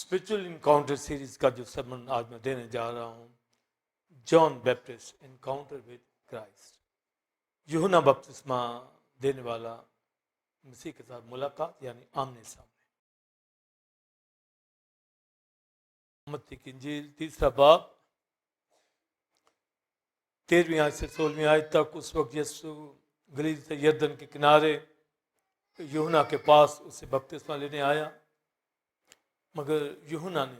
Spiritual encounter series का जो sermon आज मैं देने जा रहा हूं, John Baptist encounter with Christ, यूहन्ना बपतिस्मा देने वाला मसीह के साथ मुलाकात यानी आमने सामने। मत्ती की इंजील 3 बाब 13वीं आयत से 16वीं आयत तक। उस वक्त यीशु गलील से यरदन के किनारे यूहन्ना के पास उसे बपतिस्मा लेने आया, मगर यूहन्ना ने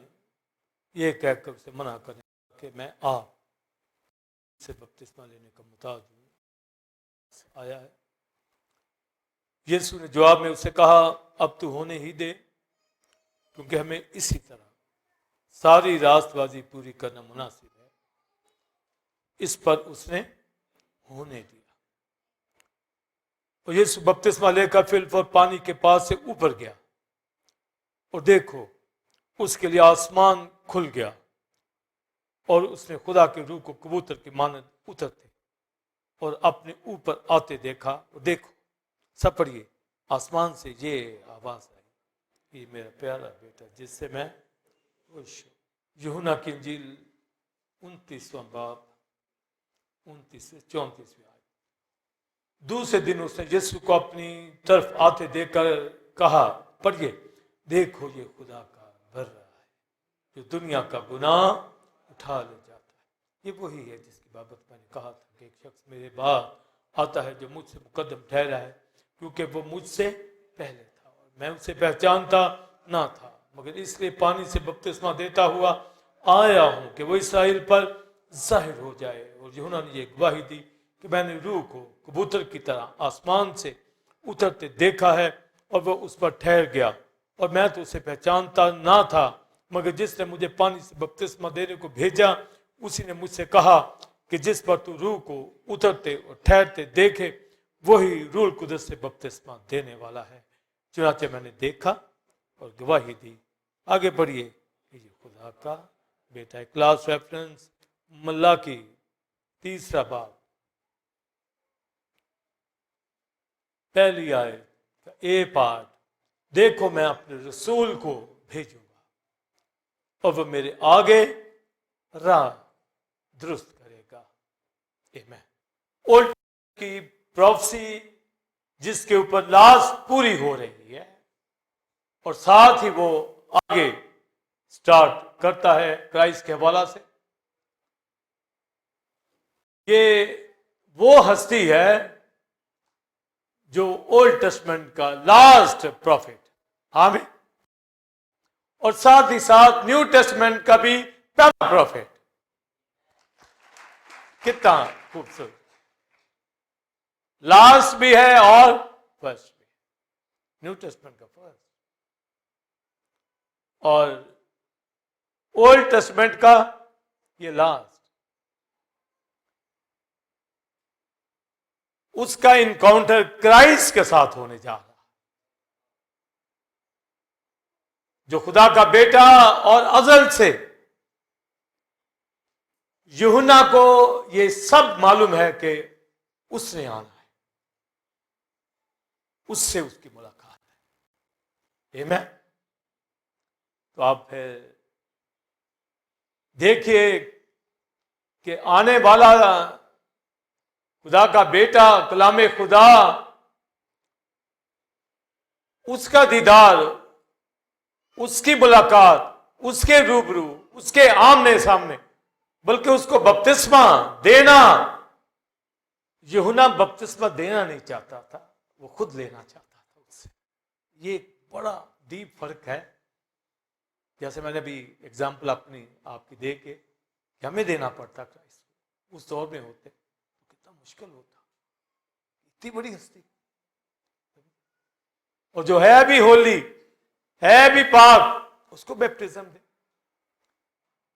यह कहकर उसे मना कर कि मैं आप से बपतिस्मा लेने का मुताज आया है। यीशु ने जवाब में उसे कहा, अब तू होने ही दे, क्योंकि हमें इसी तरह सारी रास्तबाजी पूरी करना मुनासिब है। इस पर उसने होने दिया और यीशु बपतिस्मा लेकर फिलिप और पानी के पास से ऊपर गया, और देखो उसके लिए आसमान खुल गया और उसने खुदा के रूह को कबूतर की मानद उतरते और अपने ऊपर आते देखा। और देखो, सब पढ़िए, आसमान से ये आवाज आई, ये मेरा प्यारा बेटा जिससे मैं खुश हूं। यूहन्ना की इंजील 29वां बाब 29 से 34वीं आयत। दूसरे दिन उसने यीशु को अपनी तरफ आते देखकर कहा, पढ़िए, देखो ये खुदा का भर रहा है जो दुनिया का गुनाह उठा ले जाता है। ये वही है जिसकी बाबत मैंने कहा था कि एक शख्स मेरे बाद आता है जो मुझसे मुकद्दम ठहरा है, क्योंकि वो मुझसे पहले था और मैं उसे पहचानता ना था, मगर इसलिए पानी से बपतिस्मा देता हुआ आया हूं कि वो इस्राएल पर जाहिर हो जाए। और यूहन्ना ने ये गवाही दी कि मैंने रूह को कबूतर की तरह आसमान से उतरते देखा है और वो उस पर ठहर गया, और मैं तो उसे पहचानता ना था, मगर जिसने मुझे पानी से बपतिस्मा देने को भेजा उसी ने मुझसे कहा कि जिस पर तू रूह को उतरते और ठहरते देखे वही रूह कुदस से बपतिस्मा देने वाला है। चुनाचे मैंने देखा और गवाही दी। आगे बढ़िए, ये खुदा का बेटा है। क्लास रेफरेंस मलाकी 3 बाब पहली आयत का ए पार्ट, देखो मैं अपने रसूल को भेजूंगा और वह मेरे आगे राह दुरुस्त करेगा। आमीन। ओल्ड की प्रोफेसी जिसके ऊपर लाश पूरी हो रही है और साथ ही वो आगे स्टार्ट करता है क्राइस्ट के हवाला से। ये वो हस्ती है जो ओल्ड टेस्टमेंट का लास्ट प्रॉफिट, आमीन, और साथ ही साथ न्यू टेस्टमेंट का भी पहला प्रॉफिट। कितना खूबसूरत, लास्ट भी है और फर्स्ट भी। न्यू टेस्टमेंट का फर्स्ट और ओल्ड टेस्टमेंट का ये लास्ट। उसका इनकाउंटर क्राइस्ट के साथ होने जा रहा, जो खुदा का बेटा और अजल से यूहन्ना को ये सब मालूम है कि उसने आना है, उससे उसकी मुलाकात है। आमीन। तो आप फिर देखिए कि आने वाला खुदा का बेटा कलामे खुदा, उसका दीदार, उसकी मुलाकात, उसके रूबरू, उसके आमने सामने, बल्कि उसको बपतिस्मा देना। यूहन्ना बपतिस्मा देना नहीं चाहता था, वो खुद लेना चाहता था उससे। ये एक बड़ा डीप फर्क है। जैसे मैंने अभी एग्जाम्पल अपनी आपकी दे के कि हमें देना पड़ता क्राइस्ट, उस दौर में होते तो कितना मुश्किल होता। इतनी बड़ी हस्ती, और जो है भी होली, है भी पाक, उसको बैप्टिज्म दे।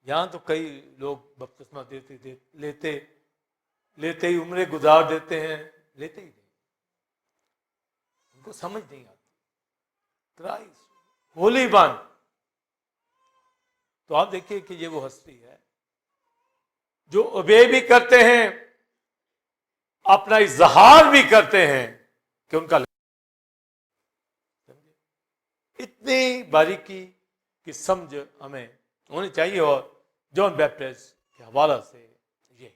यहां तो कई लोग बपतिस्मा लेते ही उम्रें गुजार देते हैं, लेते ही नहीं, उनको समझ नहीं आती क्राइस्ट होली वन। तो आप देखिए कि ये वो हस्ती है जो ओबे भी करते हैं, अपना इजहार भी करते हैं कि उनका इतनी बारीकी, की समझ हमें होनी चाहिए। और जॉन बैप्टिस्ट के हवाला से ये,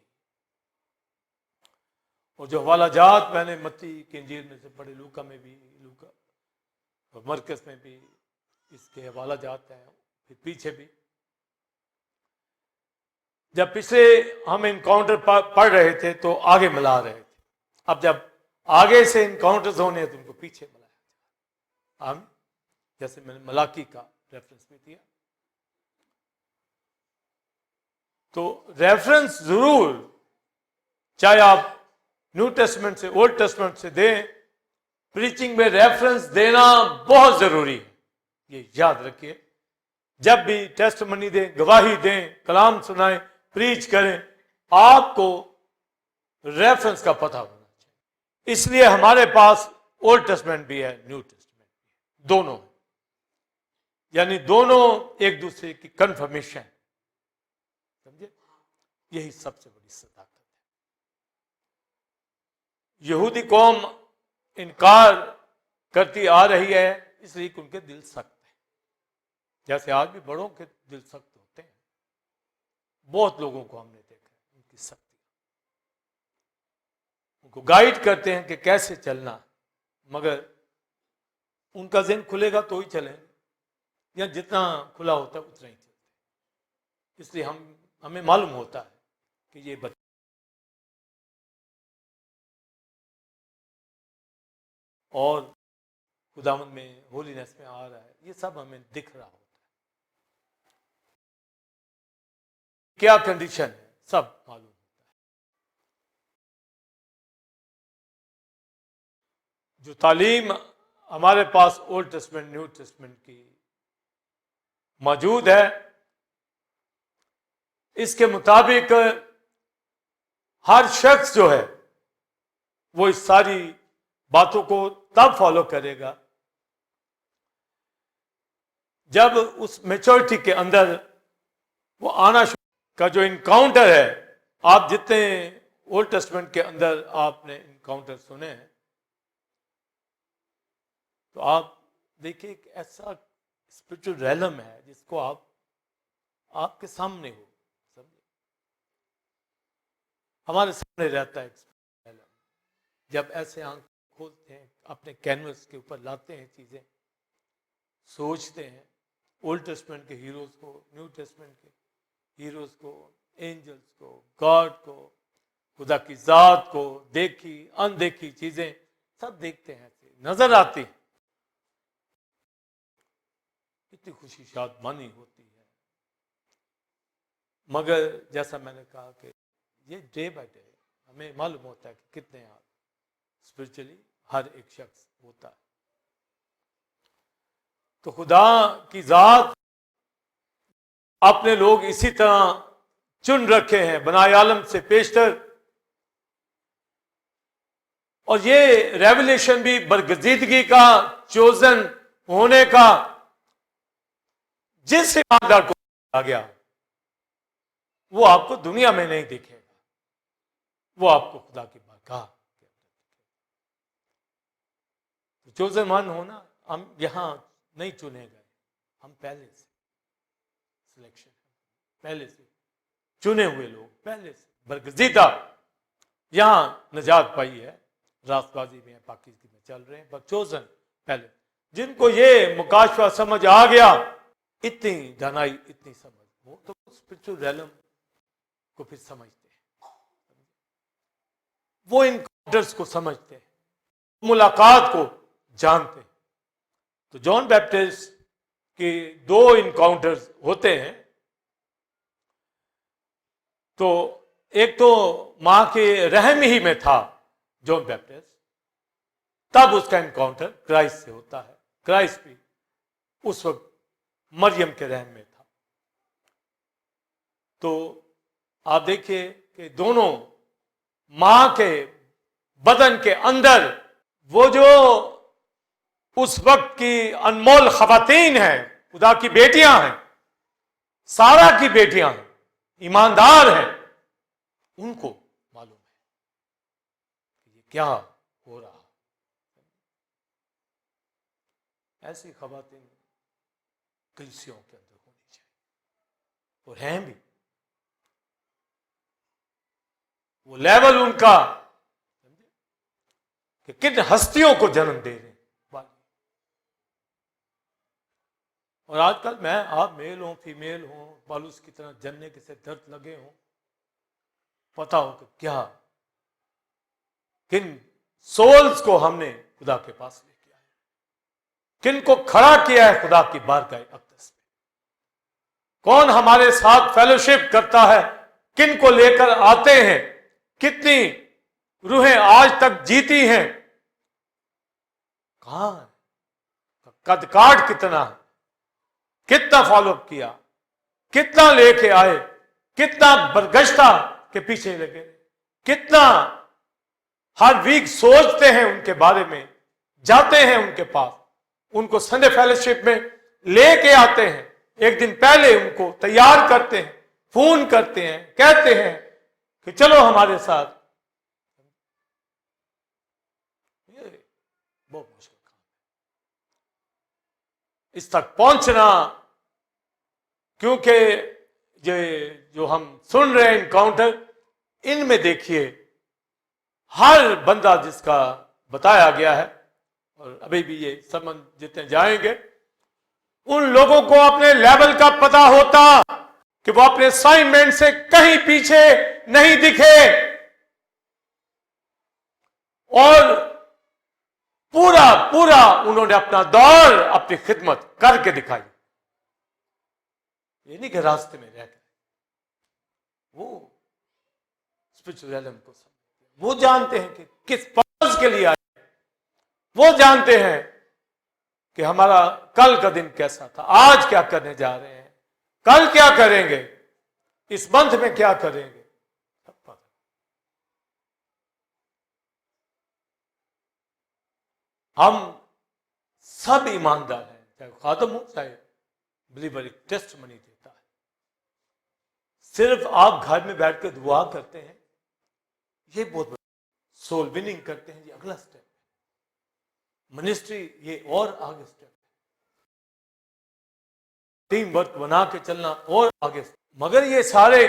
और जो हवाला जात मैंने मत्ती की इंजील में से पढ़े, लूका में भी, लूका और मरकस में भी इसके हवाला जात हैं, फिर पीछे भी। जब पिछले हम इनकाउंटर पढ़ रहे थे तो आगे मिला रहे थे, अब जब आगे से इनकाउंटर्स होने हैं तो उनको पीछे मिलाया। हम जैसे मैंने मलाकी का रेफरेंस भी दिया, तो रेफरेंस जरूर, चाहे आप न्यू टेस्टमेंट से ओल्ड टेस्टमेंट से दें, प्रीचिंग में रेफरेंस देना बहुत जरूरी है, ये याद रखिए। जब भी टेस्टमनी दें, गवाही दें, कलाम सुनाएं, प्रीच करें, आपको रेफरेंस का पता होना चाहिए। इसलिए हमारे पास ओल्ड टेस्टमेंट भी है, न्यू टेस्टमेंट भी है, दोनों है, यानी दोनों एक दूसरे की कंफर्मेशन, समझे? यही सबसे बड़ी सदाकत है। यहूदी कौम इनकार करती आ रही है, इसलिए कि उनके दिल सख्त है, जैसे आज भी बड़ों के दिल सख्त होते हैं। बहुत लोगों को हमने देखा है उनकी सख्ती, उनको गाइड करते हैं कि कैसे चलना, मगर उनका ज़हन खुलेगा तो ही चलेंगे, या जितना खुला होता है उतना ही चलते। इसलिए हमें मालूम होता है कि ये बच्चे और खुदावंद में, होलीनेस में आ रहा है, ये सब हमें दिख रहा होता है। क्या कंडीशन है सब मालूम होता है। जो तालीम हमारे पास ओल्ड टेस्टमेंट न्यू टेस्टमेंट की मौजूद है, इसके मुताबिक हर शख्स जो है वो इस सारी बातों को तब फॉलो करेगा जब उस मैच्योरिटी के अंदर वो आना का जो इनकाउंटर है। आप जितने ओल्ड टेस्टमेंट के अंदर आपने इनकाउंटर सुने हैं, तो आप देखिए एक ऐसा स्पिरिचुअल रैलम है जिसको आपके सामने हो, समझे? हमारे सामने रहता है रैलम। जब ऐसे आंख खोलते हैं, अपने कैनवस के ऊपर लाते हैं चीजें, सोचते हैं ओल्ड टेस्टमेंट के हीरोज को, न्यू टेस्टमेंट के हीरोज को, एंजल्स को, गॉड को, खुदा की जात को, देखी अनदेखी चीजें सब देखते हैं, नजर आती है, कितनी खुशी शादमानी होती है। मगर जैसा मैंने कहा कि ये डे बाय डे हमें मालूम होता है कि कितने आप स्पिरिचुअली हर एक शख्स होता है। तो खुदा की जात अपने लोग इसी तरह चुन रखे हैं, बनाए आलम से पेशतर। और ये रेवलेशन भी बरगजीदगी का, चोजन होने का, जिस ईमानदार को आ गया वो आपको दुनिया में नहीं दिखेगा, वो आपको खुदा की बारगाह के अंदर दिखेगा। तो चोजन वन होना, हम यहां नहीं चुने गए, हम पहले से सिलेक्शन, पहले से चुने हुए लोग, पहले से बरगजीदा यहां निजात पाई है, रास्तबाजी में, पाकिस्तान में चल रहे हैं, पर चोजन पहले, जिनको ये मुकाशवा समझ आ गया, इतनी दानाई, इतनी समझ, वो तो स्पिरिचुअल रैलम को फिर समझते हैं, वो इनकाउंटर्स को समझते हैं, मुलाकात को जानते हैं। तो जॉन बैप्टिस्ट के दो इनकाउंटर्स होते हैं। तो एक तो मां के रहम ही में था जॉन बैप्टिस्ट, तब उसका इनकाउंटर क्राइस्ट से होता है। क्राइस्ट भी उस वक्त मरियम के रहम में था। तो आप देखिए कि दोनों मां के बदन के अंदर वो जो उस वक्त की अनमोल खवातीन हैं, खुदा की बेटियां हैं, सारा की बेटियां हैं, ईमानदार हैं, उनको मालूम है कि ये क्या हो रहा है। ऐसी खवातीन कलीसियों के अंदर होनी चाहिए, और हैं भी। वो लेवल उनका कि किन हस्तियों को जन्म दे रहे हैं। और आजकल मैं आप मेल हो फीमेल हो, बालूस की तरह जन्ने के से दर्द लगे हो, पता हो कि क्या किन सोल्स को हमने खुदा के पास लेके आए, किन को खड़ा किया है खुदा की बारगाह अक़दस में, कौन हमारे साथ फेलोशिप करता है, किन को लेकर आते हैं, कितनी रूहें आज तक जीती हैं, कहां है, कद काठ कितना है, कितना फॉलोअप किया, कितना लेके आए, कितना बरगश्ता के पीछे लगे, कितना हर वीक सोचते हैं उनके बारे में, जाते हैं उनके पास, उनको संडे फेलोशिप में लेके आते हैं, एक दिन पहले उनको तैयार करते हैं, फोन करते हैं, कहते हैं कि चलो हमारे साथ। ये बहुत मुश्किल काम है इस तक पहुंचना, क्योंकि ये जो हम सुन रहे हैं इनकाउंटर, इनमें देखिए हर बंदा जिसका बताया गया है, और अभी भी ये समझ जितने जाएंगे, उन लोगों को अपने लेवल का पता होता कि वो अपने असाइनमेंट से कहीं पीछे नहीं दिखे, और पूरा पूरा उन्होंने अपना दौर अपनी खिदमत करके दिखाई। ये नहीं कि रास्ते में रह गए, वो स्पिरिचुअल एलिमेंट को समझते हैं, वो जानते हैं कि किस पर्पस के लिए आए, वो जानते हैं कि हमारा कल का दिन कैसा था, आज क्या करने जा रहे हैं, कल क्या करेंगे, इस मंथ में क्या करेंगे, सब पता। हम सब ईमानदार हैं, चाहे खादम हो चाहे बिलीवर, एक टेस्ट मनी देता है। सिर्फ आप घर में बैठकर दुआ करते हैं, ये बहुत बड़ा, सोल विनिंग करते हैं, ये अगला स्टेप है। मिनिस्ट्री ये और आगे स्टेप है, टीम वर्क बना के चलना और आगे। मगर ये सारे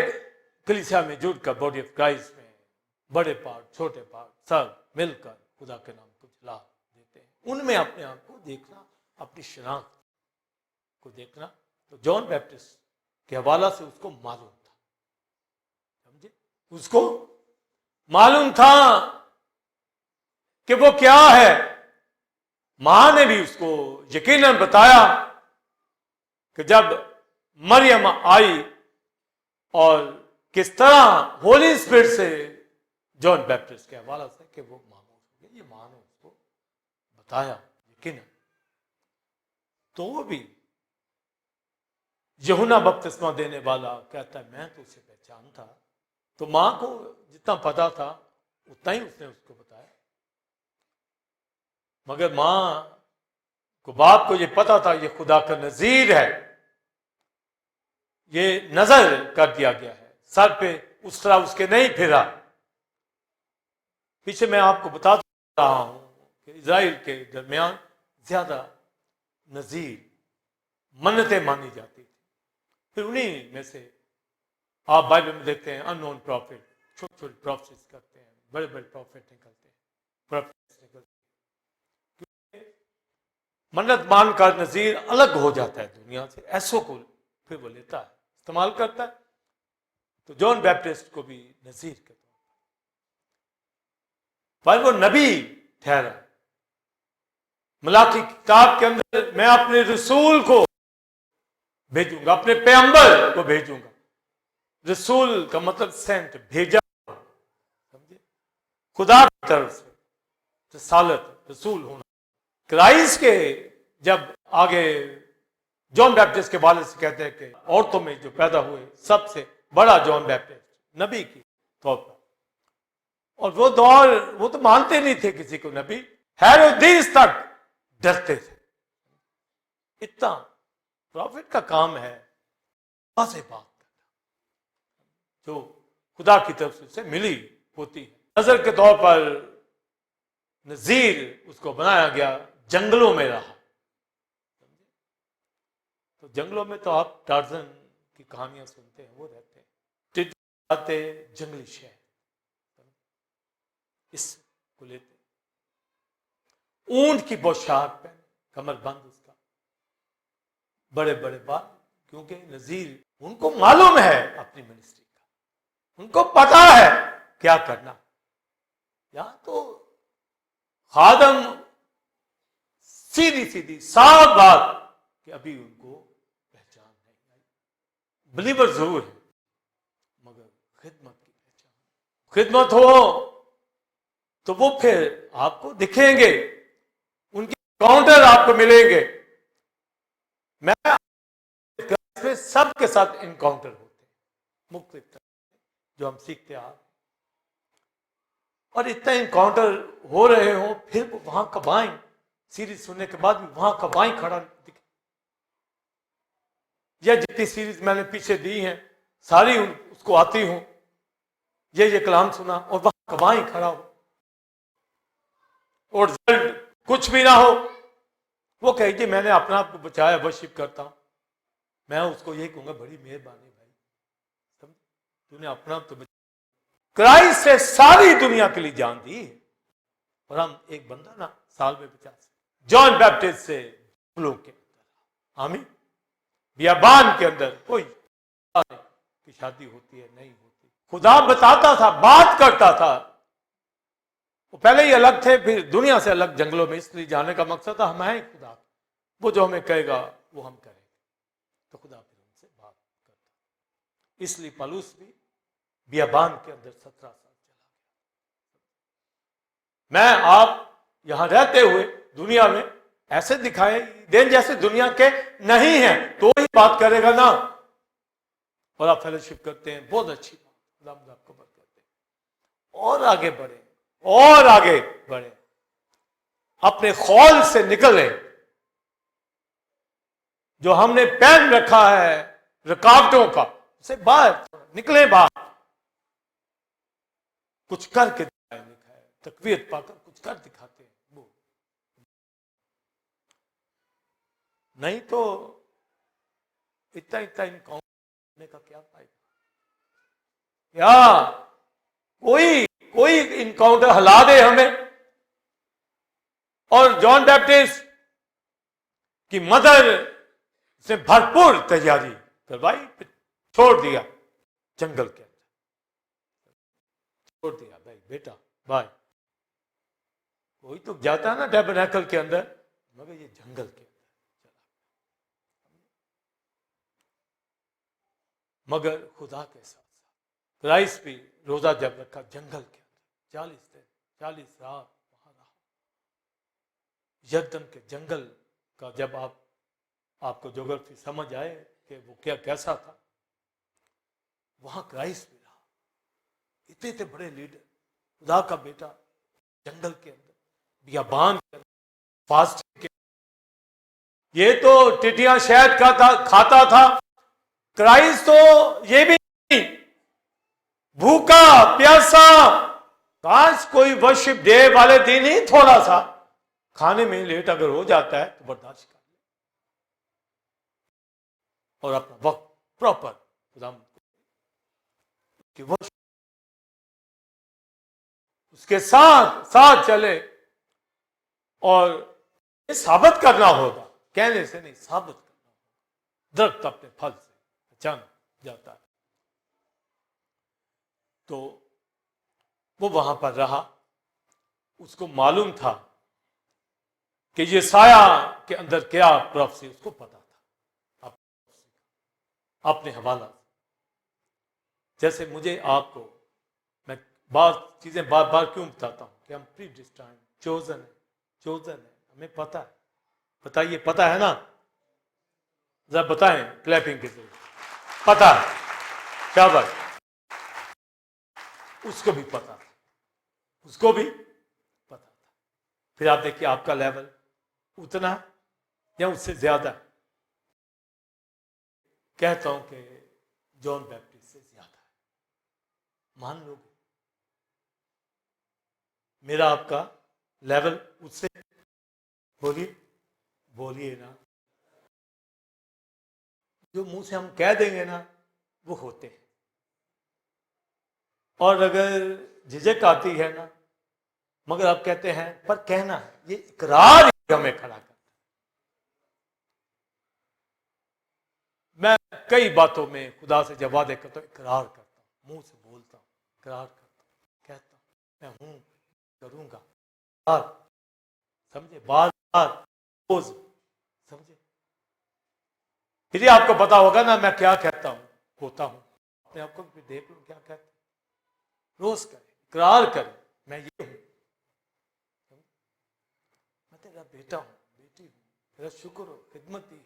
कलीसिया में जुड़कर बॉडी ऑफ क्राइस्ट में बड़े पार्ट छोटे पार्ट सब मिलकर खुदा के नाम को चला देते हैं, उनमें अपने आप को देखना, अपनी शनाख्त को देखना। तो जॉन बैप्टिस्ट के हवाला से उसको मालूम था, समझे, उसको मालूम था कि वो क्या है। मां ने भी उसको यकीनन बताया कि जब मरियम आई और किस तरह होली स्पिरिट से जॉन बैप्टिस्ट के हवाला से कि वो मामूस हो गया, ये मां ने उसको बताया यकीनन। तो भी यूहन्ना बपतिस्मा देने वाला कहता है मैं तो उसे पहचानता, तो मां को जितना पता था उतना ही उसने उसको बताया। मगर मां को, बाप को ये पता था ये खुदा का नजीर है, ये नजर कर दिया गया है, सर पे उस तरह उसके नहीं फिरा। पीछे मैं आपको बता रहा हूं कि इजराइल के दरमियान ज्यादा नजीर मन्नतें मानी जाती थी। फिर उन्हीं में से आप बाइबल में देखते हैं अननोन प्रॉफिट, छोटे छोटे प्रॉफिट्स करते हैं, बड़े बड़े प्रॉफिट निकलते हैं, प्रॉफिट्स निकलते हैं। मन्नत मानकर नजीर अलग हो जाता है दुनिया से, ऐसों को फिर वो लेता है, इस्तेमाल करता है। तो जॉन बैप्टिस्ट को भी नजीर के तौर पर वो नबी ठहरा। मलाकी किताब के अंदर मैं अपने रसूल को भेजूंगा, अपने पैगंबर को भेजूंगा। रसूल का मतलब सेंट, भेजा, समझे, खुदा की तरफ से रसालत, रसूल होना। क्राइस्ट के जब आगे जॉन बैप्टिस्ट के वाले से कहते हैं कि औरतों में जो पैदा हुए सबसे बड़ा जॉन बैप्टिस्ट नबी की तौर पर, और वो दौर वो तो मानते नहीं थे किसी को नबी, हेरोदेस तक डरते थे। इतना प्रॉफिट का काम है से बात करना जो खुदा की तरफ से मिली होती है। नजर के तौर पर नजीर उसको बनाया गया, जंगलों में रहा। तो जंगलों में तो आप टार्जन की कहानियां सुनते हैं, वो रहते हैं, टिड्डी आते, जंगली शहर, इसको लेते, ऊंट की पोशाक पहने, कमर बंद उसका, बड़े बड़े बाल, क्योंकि नजीर उनको मालूम है अपनी मिनिस्ट्री का, उनको पता है क्या करना। यहां तो खादम सीधी सीधी साफ बात कि अभी उनको पहचान नहीं आई, बिलीवर जरूर है मगर खिदमत की पहचान, खिदमत हो तो वो फिर आपको दिखेंगे, उनके काउंटर आपको मिलेंगे। मैं में सबके साथ इनकाउंटर होते हैं मुख्तलिफ तरह जो हम सीखते आ, और इतना इनकाउंटर हो रहे हो फिर वहां का बाएं सीरीज सुनने के बाद भी वहां का बाएं खड़ा दिखे, या जितनी सीरीज मैंने पीछे दी हैं सारी उसको आती हूं, ये कलाम सुना और वहां का बाएं खड़ा हो, और रिजल्ट कुछ भी ना हो, वो कहे कि मैंने अपना आप को बचाया, वर्शिप करता हूं, मैं उसको यही कहूंगा बड़ी मेहरबानी भाई, तूने अपना तो क्राइस्ट से सारी दुनिया के लिए जान दी, और हम एक बंदा ना साल में 50 जॉन बैप्टिस्ट से लोग के अंदर, आमीन, बियाबान के अंदर कोई की शादी होती है नहीं होती, खुदा बताता था, बात करता था, वो पहले ही अलग थे, फिर दुनिया से अलग जंगलों में इसलिए जाने का मकसद था हम हैं खुदा, वो जो हमें कहेगा वो हम करेंगे, तो खुदा फिर उनसे बात करता। इसलिए पलूस भी बियाबान के अंदर 17 साल चला गया। मैं आप यहां रहते हुए दुनिया में ऐसे दिखाए दें जैसे दुनिया के नहीं है, तो ही बात करेगा ना, और आप फेलोशिप करते हैं, बहुत अच्छी बात, आपको बात करते हैं, और आगे बढ़े और आगे बढ़े, अपने खौल से निकले, जो हमने पहन रखा है रुकावटों का, उसे बाहर निकले, बाहर कुछ करके दिखाए, तकवीत पाकर कुछ कर दिखाते हैं वो, नहीं तो इतना इतना इनकाउंटर का क्या फायदा, या कोई इनकाउंटर हिला दे हमें। और जॉन बैप्टिस्ट की मदर से भरपूर तैयारी करवाई, छोड़ दिया जंगल के अंदर, छोड़ दिया भाई बेटा भाई, कोई तो जाता है ना टैबरनेकल के अंदर, मगर ये जंगल के अंदर चला, मगर खुदा के साथ साथ क्राइस्ट भी रोजा जब रखा जंगल के अंदर 40 दिन 40 रात वहां रहा, यर्दन के जंगल का, जब आपको ज्योग्राफी समझ आए कि वो क्या कैसा था, वहां क्राइस्ट भी रहा, इतने इतने बड़े लीडर, खुदा का बेटा जंगल के अंदर, बियाबान के अंदर, फास्टिंग के, ये तो टिड्डियां शहद खाता था, क्राइस्ट तो ये भी नहीं, भूखा प्यासा, काश कोई वर्शिप डे वाले दिन ही थोड़ा सा खाने में लेट अगर हो जाता है तो बर्दाश्त कर ले, और अपना वक्त प्रॉपर खुदा कि वर्शिप उसके साथ साथ चले, और ये साबित करना होगा, कहने से नहीं, साबित करना होगा, दरख्त अपने फल से पहचान जाता है। तो वो वहां पर रहा, उसको मालूम था कि ये साया के अंदर क्या प्रोफेसी, उसको पता था अपने हवाला से। जैसे मुझे आपको मैं चीजें बार बार क्यों बताता हूं कि हम प्री डिस्टाइन चोजन है, हमें पता है, बताइए पता है ना, जरा बताएं क्लैपिंग के जरिए, पता है, शाबाश, उसको भी पता था, उसको भी पता था। फिर आप देखिए आपका लेवल उतना है या उससे ज्यादा है, कहता हूं कि जॉन बैप्टिस्ट से ज्यादा है, मान लोगे मेरा आपका लेवल उससे, बोलिए ना, जो मुंह से हम कह देंगे ना वो होते हैं, और अगर झिझक आती है ना, मगर आप कहते हैं पर कहना है, ये इकरार ही हमें खड़ा करता है। मैं कई बातों में खुदा से जब वादे करता हूं, इकरार करता हूं, मुंह से बोलता हूं, इकरार करता हूं, कहता हूं मैं हूं, करूंगा, बार समझे, बार बार रोज समझे। फिर आपको पता होगा ना मैं क्या कहता हूं, होता हूं, अपने आपको भी देख लो क्या कहता हूं। रोज करें, इकरार करें, मैं ये हूं, मैं तेरा बेटा हूं, बेटी हूं, तेरा शुक्र हो, खिदमत दी है,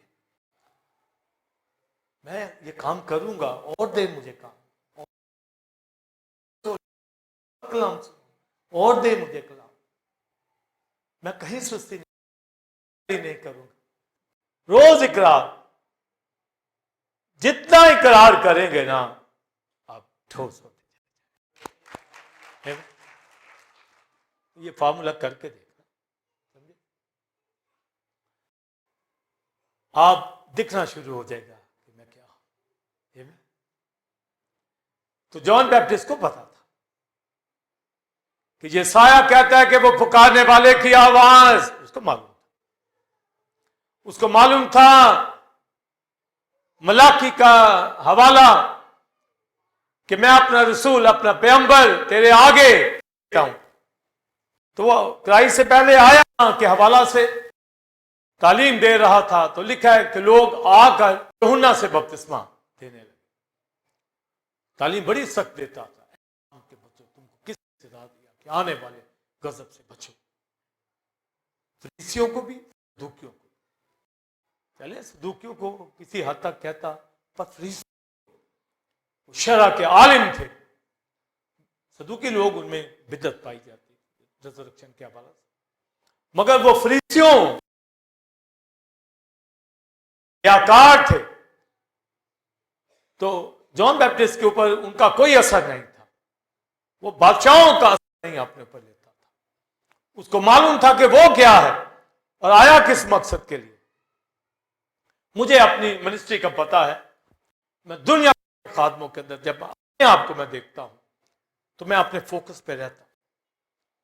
मैं ये काम करूंगा, और दे मुझे काम, और कलाम और दे मुझे कलाम, मैं कहीं सुस्ती नहीं करूंगा। रोज इकरार, जितना इकरार करेंगे ना आप ठोस होते जाएंगे। ये फार्मूला करके देखना, समझे, आप दिखना शुरू हो जाएगा कि मैं क्या हूं। तो जॉन बैप्टिस्ट को पता था कि ये साया कहता है कि वो पुकारने वाले की आवाज, उसको मालूम था, उसको मालूम था मलाकी का हवाला कि मैं अपना रसूल, अपना पैगंबर तेरे आगे हूं। तो वो क्राइस्ट से पहले आया के हवाला से तालीम दे रहा था, तो लिखा है कि लोग आकर यूहन्ना से बपतिस्मा देने लगे। तालीम बड़ी सख्त देता था कि बच्चों तुमको किस सजा दिया कि आने वाले गजब से बचो। फरीसियों को भी, सदूकियों को, पहले सदूकियों को किसी हद तक कहता, पर फरीसी शरा के आलिम थे, सदूकी लोग, उनमें बिदअत पाई जाती रिजरेक्शन के हवाले से, मगर वो फरीसियों याकार थे, तो जॉन बैप्टिस्ट के ऊपर उनका कोई असर नहीं था। वो बादशाहों का असर नहीं अपने ऊपर लेता था, उसको मालूम था कि वो क्या है और आया किस मकसद के लिए। मुझे अपनी मिनिस्ट्री का पता है, मैं दुनिया के खादमों के अंदर जब अपने आप को मैं देखता हूं तो मैं अपने फोकस पे रहता हूं।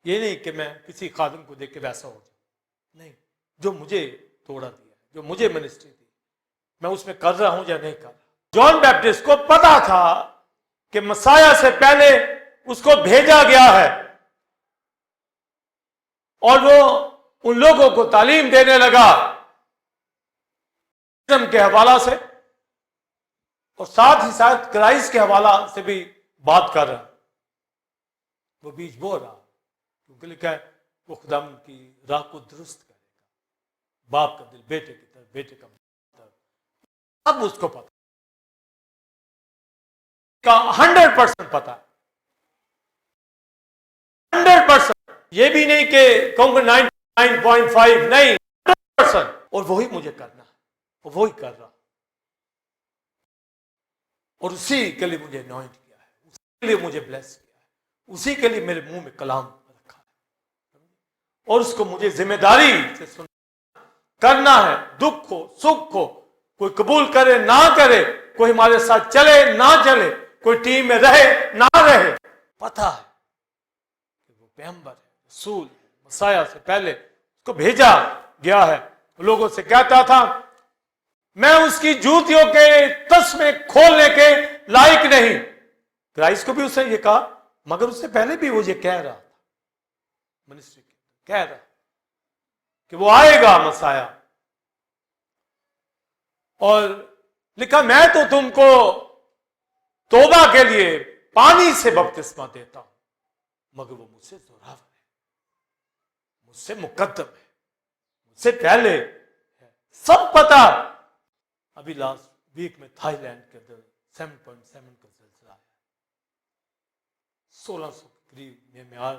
ये नहीं कि मैं किसी खादम को देख के वैसा हो जाऊं, नहीं, जो मुझे तोड़ा दिया, जो मुझे मिनिस्ट्री दी, मैं उसमें कर रहा हूं या नहीं कर रहा। जॉन बैप्टिस्ट को पता था कि मसाया से पहले उसको भेजा गया है, और वो उन लोगों को तालीम देने लगा के हवाला से, और साथ ही साथ क्राइस्ट के हवाला से भी बात कर रहा। वो बीच बो रहा, क्योंकि लिखा है वो खुदा की राह को दुरुस्त करेगा, बाप का दिल बेटे की तरफ, बेटे का तरफ। अब उसको पता का 100% पता है, 100%, ये भी नहीं कि कहूंगा 99.5, नहीं, 100%, और वही मुझे करना है, और वही कर रहा, और उसी के लिए मुझे अनॉइंट किया है, उसी के लिए मुझे ब्लेस किया है, उसी के लिए मेरे मुंह में कलाम रखा है, और उसको मुझे जिम्मेदारी से सुनना करना है। दुख हो, सुख हो, कोई कबूल करे ना करे, कोई हमारे साथ चले ना चले, कोई टीम में रहे ना रहे, पता है कि वो पैगंबर है, रसूल, मसाया से पहले उसको भेजा गया है। लोगों से कहता था मैं उसकी जूतियों के तस्मे खोलने के लायक नहीं। क्राइस्ट को भी उसने ये कहा, मगर उससे पहले भी वो ये कह रहा था, मिनिस्ट्री कह रहा कि वो आएगा मसाया, और लिखा मैं तो तुमको तौबा के लिए पानी से बपतिस्मा देता हूं, मगर वो मुझसे जोरावर है, मुझसे मुकद्दम है, मुझसे पहले है, सब पता। अभी लास्ट वीक में थाईलैंड के अंदर 7.7 का सिलसिला है, 1600 के करीब म्यांमार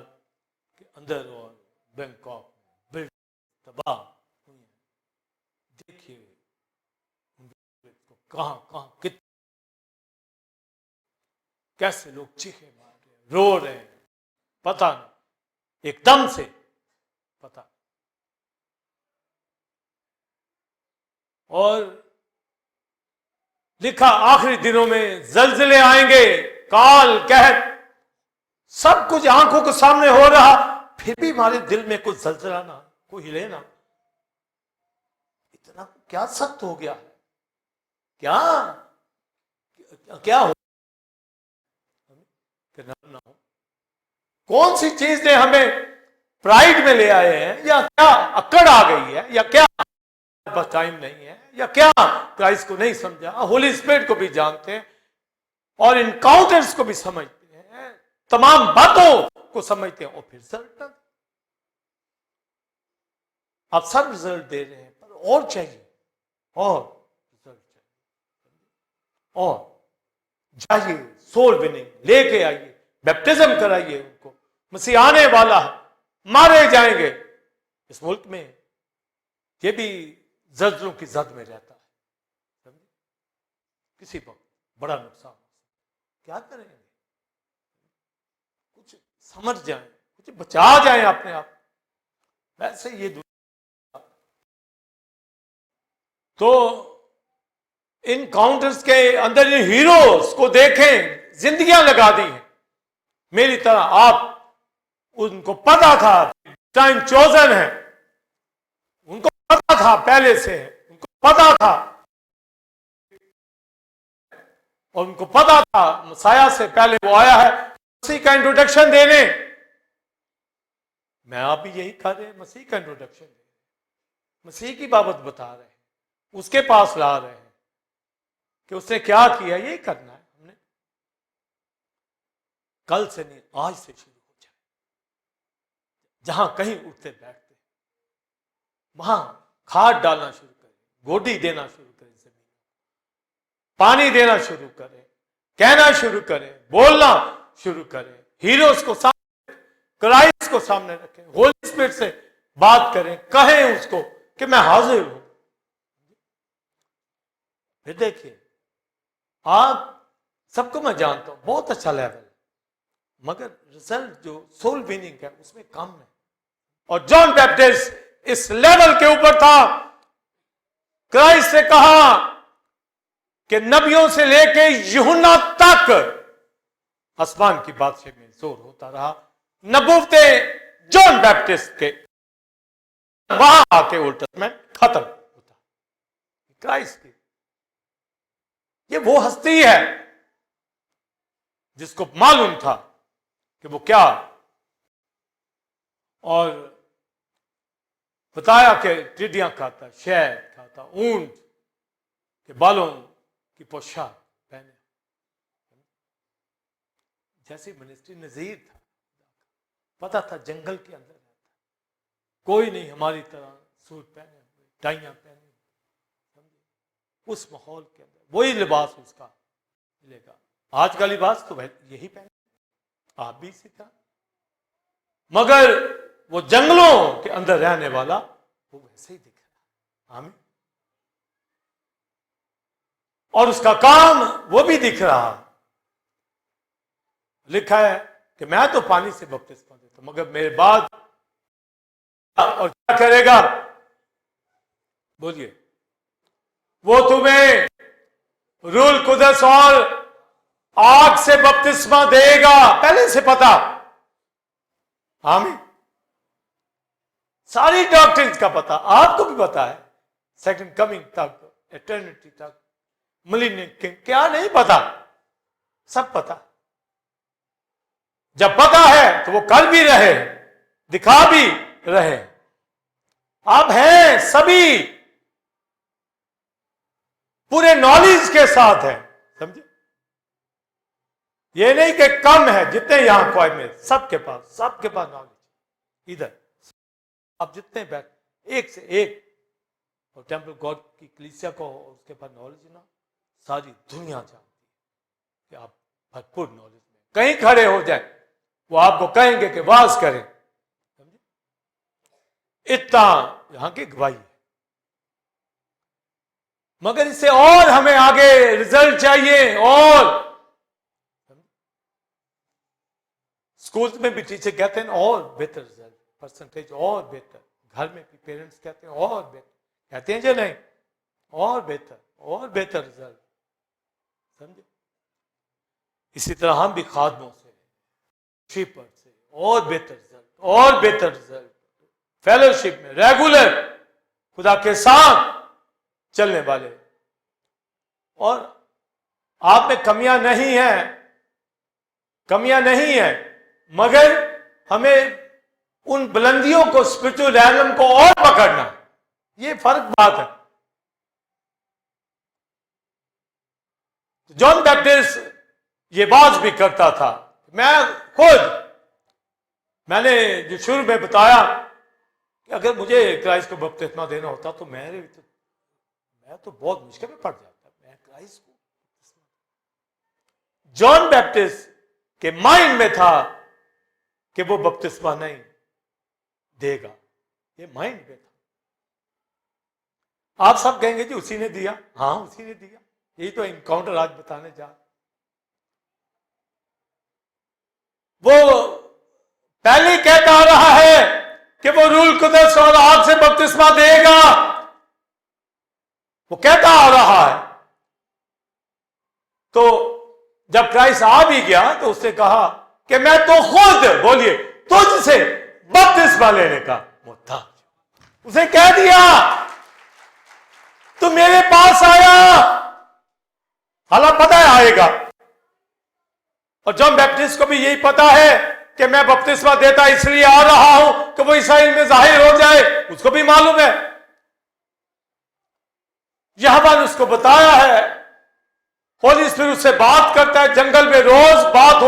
के अंदर और बैंकॉक में बिल्ड तबाह हुई है। देखिए कहां कहां कितने कैसे लोग चीखे मार रहे हैं, रो रहे हैं, पता नहीं, एकदम से पता। और लिखा आखिरी दिनों में जलजले आएंगे, काल कहत, सब कुछ आंखों के सामने हो रहा, फिर भी हमारे दिल में कुछ जलजला ना, कोई हिले ना। इतना क्या सख्त हो गया है, क्या क्या हो कि ना हो। कौन सी चीज ने हमें प्राइड में ले आए हैं, या क्या अकड़ आ गई है, या क्या बस टाइम नहीं है, या क्या क्राइस्ट को नहीं समझा, होली स्पिरिट को भी जानते हैं और इनकाउंटर्स को भी समझते हैं, तमाम बातों को समझते हैं, और फिर रिजल्ट आप सब रिजल्ट दे रहे हैं, पर और चाहिए, और रिजल्ट चाहिए, और जाइए सोल विनिंग लेके आइए, बैप्टिज्म कराइए उनको, मसीह आने वाला है, मारे जाएंगे। इस मुल्क में ये भी जल्जलों की जद में रहता है, समझे, किसी वक्त बड़ा नुकसान, क्या करेंगे, कुछ समझ जाएं, कुछ बचा जाएं अपने आप। वैसे ये तो इन काउंटर्स के अंदर इन हीरोज को देखें, जिंदगियां लगा दी हैं। मेरी तरह आप, उनको पता था टाइम चोजन है, उनको पता था पहले से, उनको पता था, और उनको पता था मसाया से पहले वो आया है मसीह का इंट्रोडक्शन देने। मैं आप भी यही कर रहे हैं, मसीह का इंट्रोडक्शन दे, मसीह की बाबत बता रहे हैं, उसके पास ला रहे हैं कि उसने क्या किया, यही करना है हमने। कल से नहीं, आज से शुरू हो जाए। जहां कहीं उठते बैठते वहां खाद डालना शुरू करें, गोडी देना शुरू करें, जमीन पानी देना शुरू करें, कहना शुरू करें, बोलना शुरू करें, हीरोज को सामने, क्राइस्ट को सामने रखें, होली स्पिरिट से बात करें, कहें उसको कि मैं हाजिर हूं। फिर देखिए, आप सबको मैं जानता हूं बहुत अच्छा लेवल, मगर रिजल्ट जो सोल विनिंग है उसमें कम है। और जॉन बैप्टिस्ट इस लेवल के ऊपर था। क्राइस्ट ने कहा कि नबियों से लेके यूहन्ना तक आसमान की बादशाह में जोर होता रहा, नबूवते जॉन बैप्टिस्ट के वहां आके ओल्ड टेस्टामेंट खत्म होता। क्राइस्ट की ये वो हस्ती है जिसको मालूम था कि वो क्या, और बताया कि टिड्डियां खाता, शहद खाता, ऊंट के बालों की पोशाक पहने, जैसी मिनिस्ट्री नजीर था, पता था जंगल के अंदर रहता, कोई नहीं हमारी तरह सूट पहने हुए, टाइयां पहने हुए, उस माहौल के अंदर वही लिबास उसका मिलेगा। आज का लिबास तो यही पहने, आप भी इसी तरह, मगर वो जंगलों के अंदर रहने वाला वो वैसे ही दिख रहा। आमीन। और उसका काम वो भी दिख रहा। लिखा है कि मैं तो पानी से बपतिस्मा देता, मगर मेरे बाद और क्या करेगा, बोलिए, वो तुम्हें रूल कुदस और आग से बपतिस्मा देगा, पहले से पता। आमीन। सारी डॉक्ट्रिन्स का पता, आपको भी पता है, सेकंड कमिंग तक, एटर्निटी तक, मिलेनियम क्या नहीं पता, सब पता। जब पता है तो वो कर भी रहे, दिखा भी रहे। आप हैं सभी पूरे नॉलेज के साथ है, समझे, ये नहीं कि कम है, जितने यहां क्वाइब में सबके पास नॉलेज, इधर आप जितने बैठ एक से एक, और टेम्पल गॉड की कलीसिया को उसके पास नॉलेज ना, सारी दुनिया जानती है कि आप भरपूर नॉलेज में, कहीं खड़े हो जाए वो आपको कहेंगे कि वाज करें, समझे, इतना यहां की गवाही है। मगर इससे और हमें आगे रिजल्ट चाहिए, और स्कूल में भी टीचर कहते हैं और बेहतर रिजल्ट, परसेंटेज और बेहतर, घर में भी पेरेंट्स कहते हैं और बेहतर, कहते हैं जो नहीं, और बेहतर रिजल्ट। समझे? इसी तरह हम भी खादमों से, शीपर से और बेहतर रिजल्ट, फेलोशिप में रेगुलर खुदा के साथ चलने वाले, और आप में कमियां नहीं है, मगर हमें उन बुलंदियों को, स्पिरिचुअल रैलम को और पकड़ना, ये फर्क बात है। जॉन बैप्टिस्ट ये बात भी करता था। मैंने जो शुरू में बताया कि अगर मुझे क्राइस्ट को बपतिस्मा देना होता तो मैं तो बहुत मुश्किल में पड़ जाता। मैं क्राइस्ट को, जॉन बैप्टिस्ट के माइंड में था कि वो बपतिस्मा नहीं देगा, ये माइंड में था। आप सब कहेंगे जी उसी ने दिया। हाँ, उसी ने दिया। यही तो इनकाउंटर आज बताने जा। वो पहले कहता आ रहा है कि वो रूल कुदस और आग से बपतिस्मा देगा, वो कहता आ रहा है। तो जब क्राइस्ट आ भी गया तो उसने कहा कि मैं तो खुद, बोलिए, तुझसे बपतिस्मा लेने का मोहताज। उसे कह दिया तू मेरे पास आया, हालांकि पता है आएगा। और जॉन बैप्टिस्ट को भी यही पता है कि मैं बपतिस्मा देता इसलिए आ रहा हूं कि वो इसराइल में जाहिर हो जाए, उसको भी मालूम है। यहोवा ने उसको बताया है, होली स्पिरिट उससे बात करता है, जंगल में रोज बात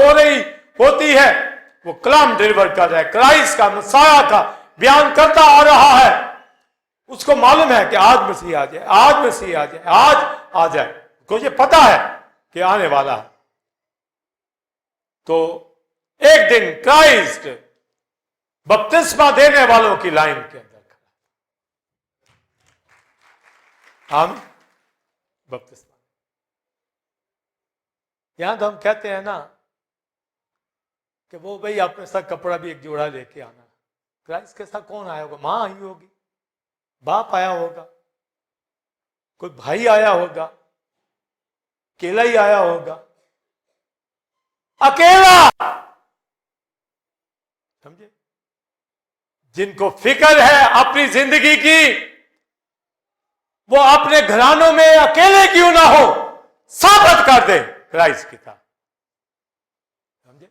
होती है। वो कलाम डिलीवर कर रहा है, क्राइस्ट का, मसाया का बयान करता आ रहा है। उसको मालूम है कि आज मसीह आ जाए, आज मसीह आ जाए, आज आ जाए। मुझे पता है कि आने वाला है। तो एक दिन क्राइस्ट बपतिस्मा देने वालों की लाइन के अंदर खड़ा। हम बपतिस्मा, यहां तो हम कहते हैं ना कि वो भाई अपने साथ कपड़ा भी एक जोड़ा लेके आना। क्राइस्ट के साथ कौन आया होगा? मां आई होगी, बाप आया होगा, कोई भाई आया होगा, अकेला ही आया होगा, अकेला। समझे? जिनको फिक्र है अपनी जिंदगी की, वो अपने घरानों में अकेले क्यों ना हो, साबित कर दे क्राइस्ट की था। समझे?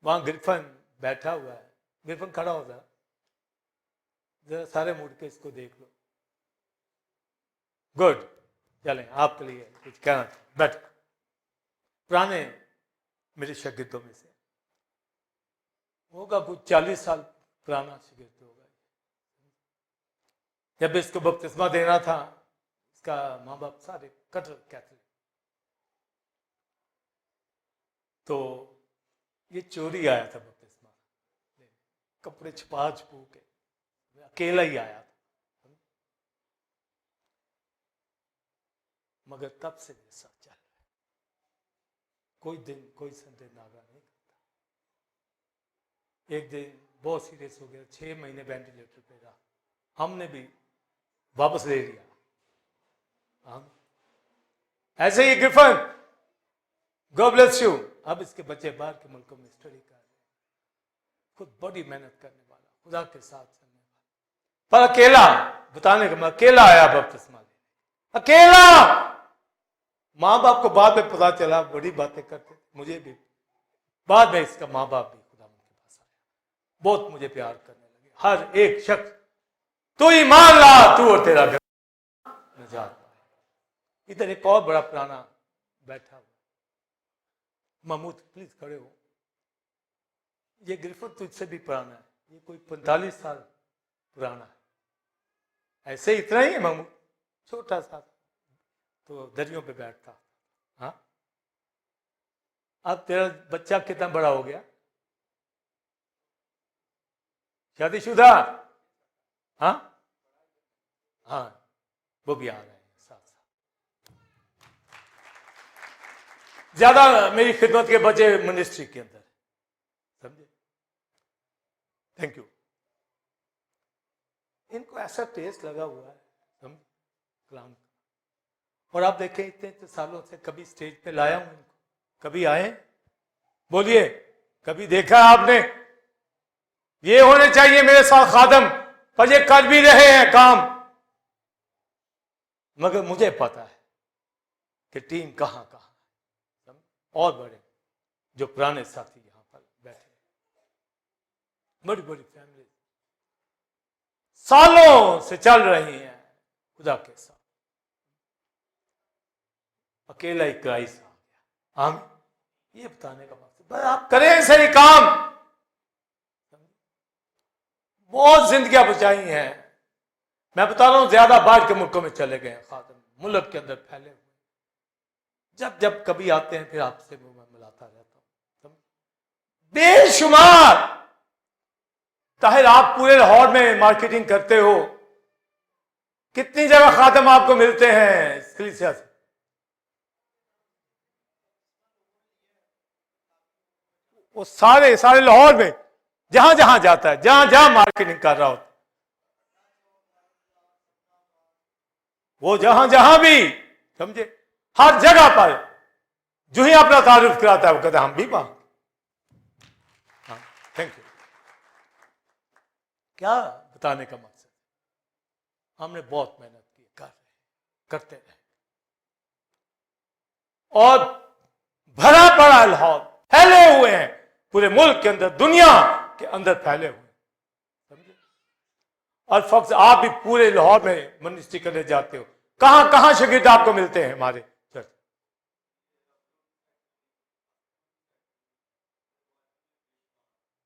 वहां ग्रिफन बैठा हुआ है, ग्रिफन खड़ा हो जाए, जरा सारे मुड़ के इसको देख लो। गुड, चलें, आपके लिए कुछ कहना चाहिए। बैठ। पुराने मेरे शागिर्दों में से होगा कुछ 40 साल पुराना शागिर्द होगा। जब इसको बपतिस्मा देना था, इसका माँ बाप सारे कट्टर कैथोलिक, तो ये चोरी आया था बपतिस्मा, कपड़े छुपा के, अकेला ही आया था। मगर तब से मेरे साथ चल रहा है, कोई दिन कोई संडे नागा नहीं करता। एक दिन बहुत सीरियस हो गया, 6 महीने वेंटिलेटर पे रहा, हमने भी वापस ले लिया। हम ऐसे ही ग्रिफन, गॉड ब्लेस यू, अब इसके बच्चे बाहर के मुल्कों में स्टडी कर रहे हैं, खुद बड़ी मेहनत करने वाला, खुदा के साथ चलने वाला, पर अकेला। बताने का अकेला आया बपतिस्मा लेने, अकेला। माँ बाप को बाद में पता चला, बड़ी बातें करते, मुझे भी बाद में इसका माँ बाप भी खुदा के पास आया, बहुत मुझे प्यार करने लगे। हर एक शख्स, तू ईमान ला, तू और तेरा घर नजात पाए। इधर एक और बड़ा पुराना बैठा हुआ, महमूद प्लीज खड़े हो। ये ग्रिफिथ तुझसे भी पुराना है, ये कोई 45 साल पुराना है। ऐसे इतना ही है महमूद, छोटा सा, तो दरियों पे बैठता। हाँ, अब तेरा बच्चा कितना बड़ा हो गया? शादीशुदा? हाँ हाँ, वो भी आ रहे हैं साथ साथ। ज्यादा मेरी खिदमत के बच्चे मिनिस्ट्री के अंदर, समझे? Thank you. इनको ऐसा टेस्ट लगा हुआ है, समझे, कलाम, और आप देखें इतने इतने सालों से कभी स्टेज पे लाया हूं इनको, कभी आए? बोलिए, कभी देखा आपने? ये होने चाहिए मेरे साथ खादम, पर ये कर भी रहे हैं काम। मगर मुझे पता है कि टीम कहां कहां है, और बड़े जो पुराने साथी यहां पर बैठे, बड़ी बड़ी फैमिली सालों से चल रही हैं खुदा के साथ। अकेला ही क्राइस्ट आ गया। हम ये बताने का मकसद, बस आप करें सही काम। बहुत जिंदगियां बचाई हैं। मैं बता रहा हूं, ज्यादा बाहर के मुल्कों में चले गए खादम, मुल्क के अंदर फैले हुए। जब जब कभी आते हैं फिर आपसे मैं मिलाता रहता हूं। बेशुमार ताहिर, आप पूरे लाहौर में मार्केटिंग करते हो, कितनी जगह खादम आपको मिलते हैं इस कलीसिया से? वो सारे सारे लाहौर में जहां जहां जाता है, जहां जहां मार्केटिंग कर रहा होता, वो जहां जहां भी, समझे, हर जगह पर जो ही अपना तारुफ कराता है वो कहता है हम भी मांग। हाँ, थैंक यू। क्या बताने का मकसद, हमने बहुत मेहनत की, कर रहे, करते रहे, और भरा पड़ा लाहौर, फैले हुए हैं पूरे मुल्क के अंदर, दुनिया के अंदर फैले हुए, समझे। और फक्स आप भी पूरे लाहौर में मिनिस्ट्री करने जाते हो, कहां कहां शागिर्द आपको मिलते हैं हमारे चर्च?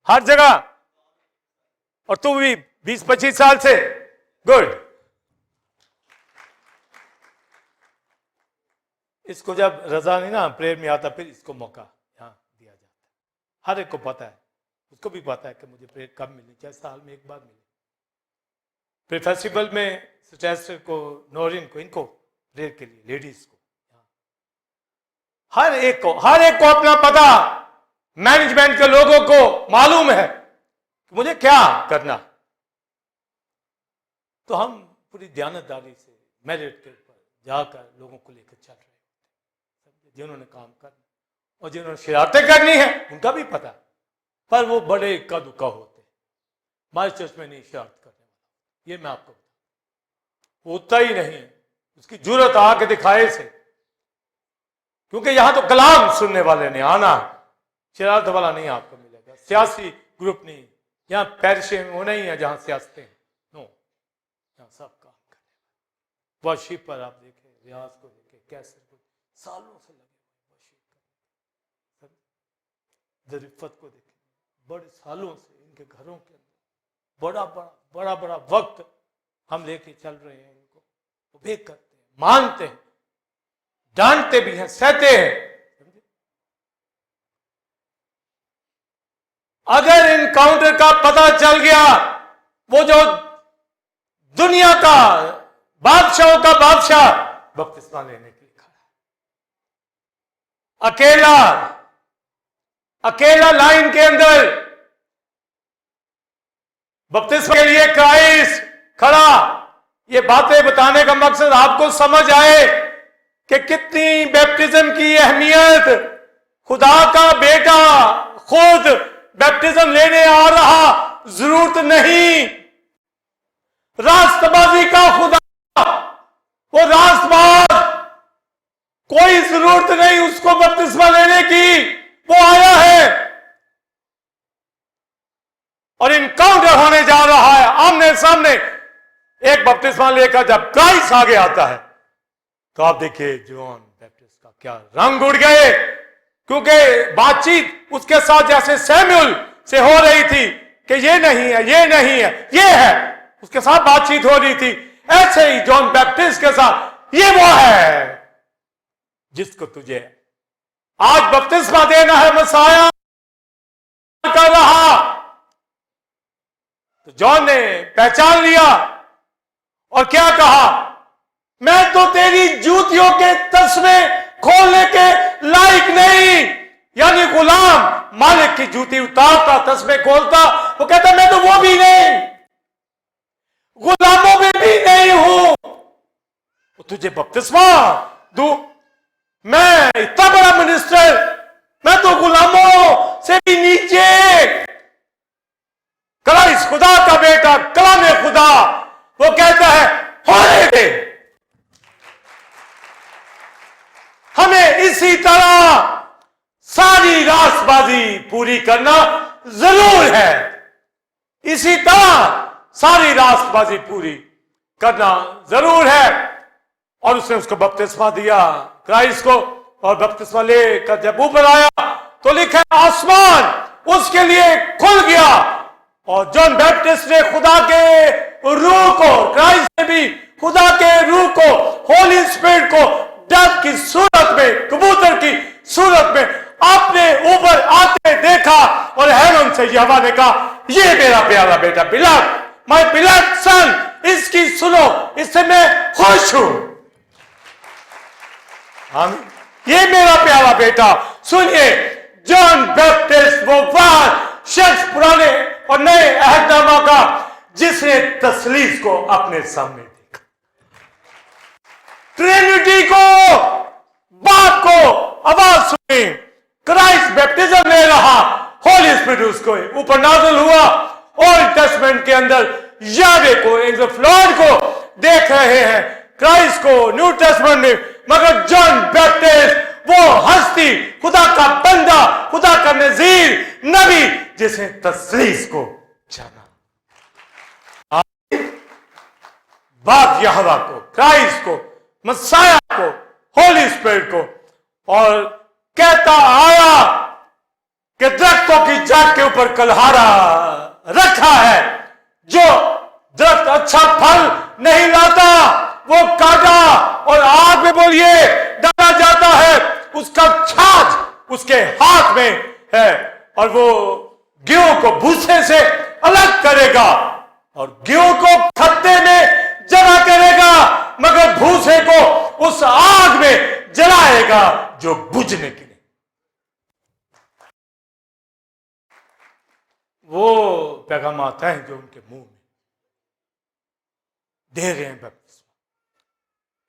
हर जगह। और तू भी 20-25 साल से? गुड। इसको जब रजा नहीं ना प्रेयर में आता, फिर इसको मौका यहां दिया जाता है। हर एक को पता है, उसको भी पता है कि मुझे प्रेयर कब मिलनी चाहिए, साल में एक बार मिले। फिर फेस्टिवल में सिस्टर को, नौरीन को, इनको प्रेयर के लिए, लेडीज को, हर एक को अपना पता। मैनेजमेंट के लोगों को मालूम है कि मुझे क्या करना। तो हम पूरी दयानतदारी से मेरिट के ऊपर जाकर लोगों को लेकर चल रहे होते, जिन्होंने काम करना और जिन्होंने शरारतें करनी है उनका भी पता, पर वो बड़े इक्का दुक्का होते। हमारे चर्च में नहीं शरारत करने वाला, ये मैं आपको बता, होता ही नहीं है। उसकी जरूरत आके दिखाए से, क्योंकि यहां तो कलाम सुनने वाले ने आना, शरारत वाला नहीं आपको मिलेगा। सियासी ग्रुप नहीं, यहां पैरिशे में वो नहीं है जहां सियासतें, नो, यहां सब काम करने वाले। वर्शिप पर आप देखें, रियाज को देखें, कैसे सालों से लगे हुए वर्शिप करने, जरीफत को देखें, बड़े सालों से इनके घरों के अंदर बड़ा बड़ा वक्त हम लेके चल रहे हैं इनको, वे करते हैं, मानते हैं, डांटते भी हैं, सहते हैं। अगर इनकाउंटर का पता चल गया, वो जो दुनिया का बादशाहों का बादशाह बपतिस्मा लेने के लिए खड़ा है, अकेला लाइन के अंदर बपतिस्मा के लिए क्राइस्ट खड़ा। ये बातें बताने का मकसद आपको समझ आए कि कितनी बैप्टिज्म की अहमियत। खुदा का बेटा खुद बैप्टिज्म लेने आ रहा, जरूरत नहीं। रास्तबाजी का खुदा, वो रास्तबाज, कोई जरूरत नहीं उसको बपतिस्मा लेने की, वो आया है और इनकाउंटर होने जा रहा है आमने सामने। एक बपतिस्मा लेकर जब क्राइस्ट आगे आता है तो आप देखिए जॉन बैप्टिस्ट का क्या रंग उड़ गए, क्योंकि बातचीत उसके साथ जैसे सैमुअल से हो रही थी कि ये नहीं है, ये नहीं है, ये है, उसके साथ बातचीत हो रही थी, ऐसे ही जॉन बैप्टिस्ट के साथ ये वो है जिसको तुझे आज बपतिस्मा देना है, मसाया कर रहा। तो जॉन ने पहचान लिया और क्या कहा, मैं तो तेरी जूतियों के तस्मे खोलने के लायक नहीं। यानी गुलाम मालिक की जूती उतारता, तस्मे खोलता, वो कहता मैं तो वो भी नहीं, गुलामों में भी नहीं हूं। तुझे बपतिस्मा दूं? मैं इतना बड़ा मिनिस्टर, मैं तो गुलामों से भी नीचे। क्राइस्ट खुदा का बेटा, कलाम खुदा, वो कहता है होने दे। हमें इसी तरह सारी रासबाजी पूरी करना जरूर है। इसी तरह सारी रासबाजी पूरी करना जरूर है। और उसने उसको बपतिस्मा दिया, क्राइस्ट को, और बपतिस्मा लेकर जब ऊपर आया तो लिखा आसमान उसके लिए खुल गया। और जॉन बैप्टिस्ट ने खुदा के रूह को, क्राइस्ट ने भी खुदा के रूह को, होली स्पिरिट को डब की सूरत में, कबूतर की सूरत में अपने ऊपर आते देखा। और हेवन से यहोवा ने कहा, ये मेरा प्यारा बेटा, बिलव्ड, माय बिलव्ड सन, इसकी सुनो, इससे मैं खुश हूं। ये मेरा प्यारा बेटा। सुनिए, जॉन बैप्टिस्ट वो शख्स पुराने और नए अहदनामा का जिसने तसलीस को अपने सामने देखा, ट्रिनिटी को, बाप को आवाज सुनी, क्राइस्ट बैप्टिज्म ले रहा, होली स्पिरिट उसको ऊपर नाज़िल हुआ। ओल्ड टेस्टमेंट के अंदर यावे को, एंजल ऑफ लॉर्ड को देख रहे हैं, क्राइस्ट को न्यू टेस्टमेंट में। मगर जॉन बैप्टिस्ट वो हस्ती, खुदा का बंदा, खुदा का नजीर, नबी, जिसने तस्लीस को जाना, बाप यहोवा को, क्राइस्ट को, मसाया को, होली स्पिरिट को। और कहता आया कि दरख्तों की जात के ऊपर कलहारा रखा है, जो दरख्त अच्छा फल नहीं लाता वो काटा और आग में, बोलिए, डाला जाता है। उसका छाछ उसके हाथ में है, और वो गेहूं को भूसे से अलग करेगा और गेहूं को खत्ते में जमा करेगा, मगर भूसे को उस आग में जलाएगा जो बुझने के लिए। वो पैगाम आता है जो उनके मुंह में दे रहे हैं बपतिस्मा,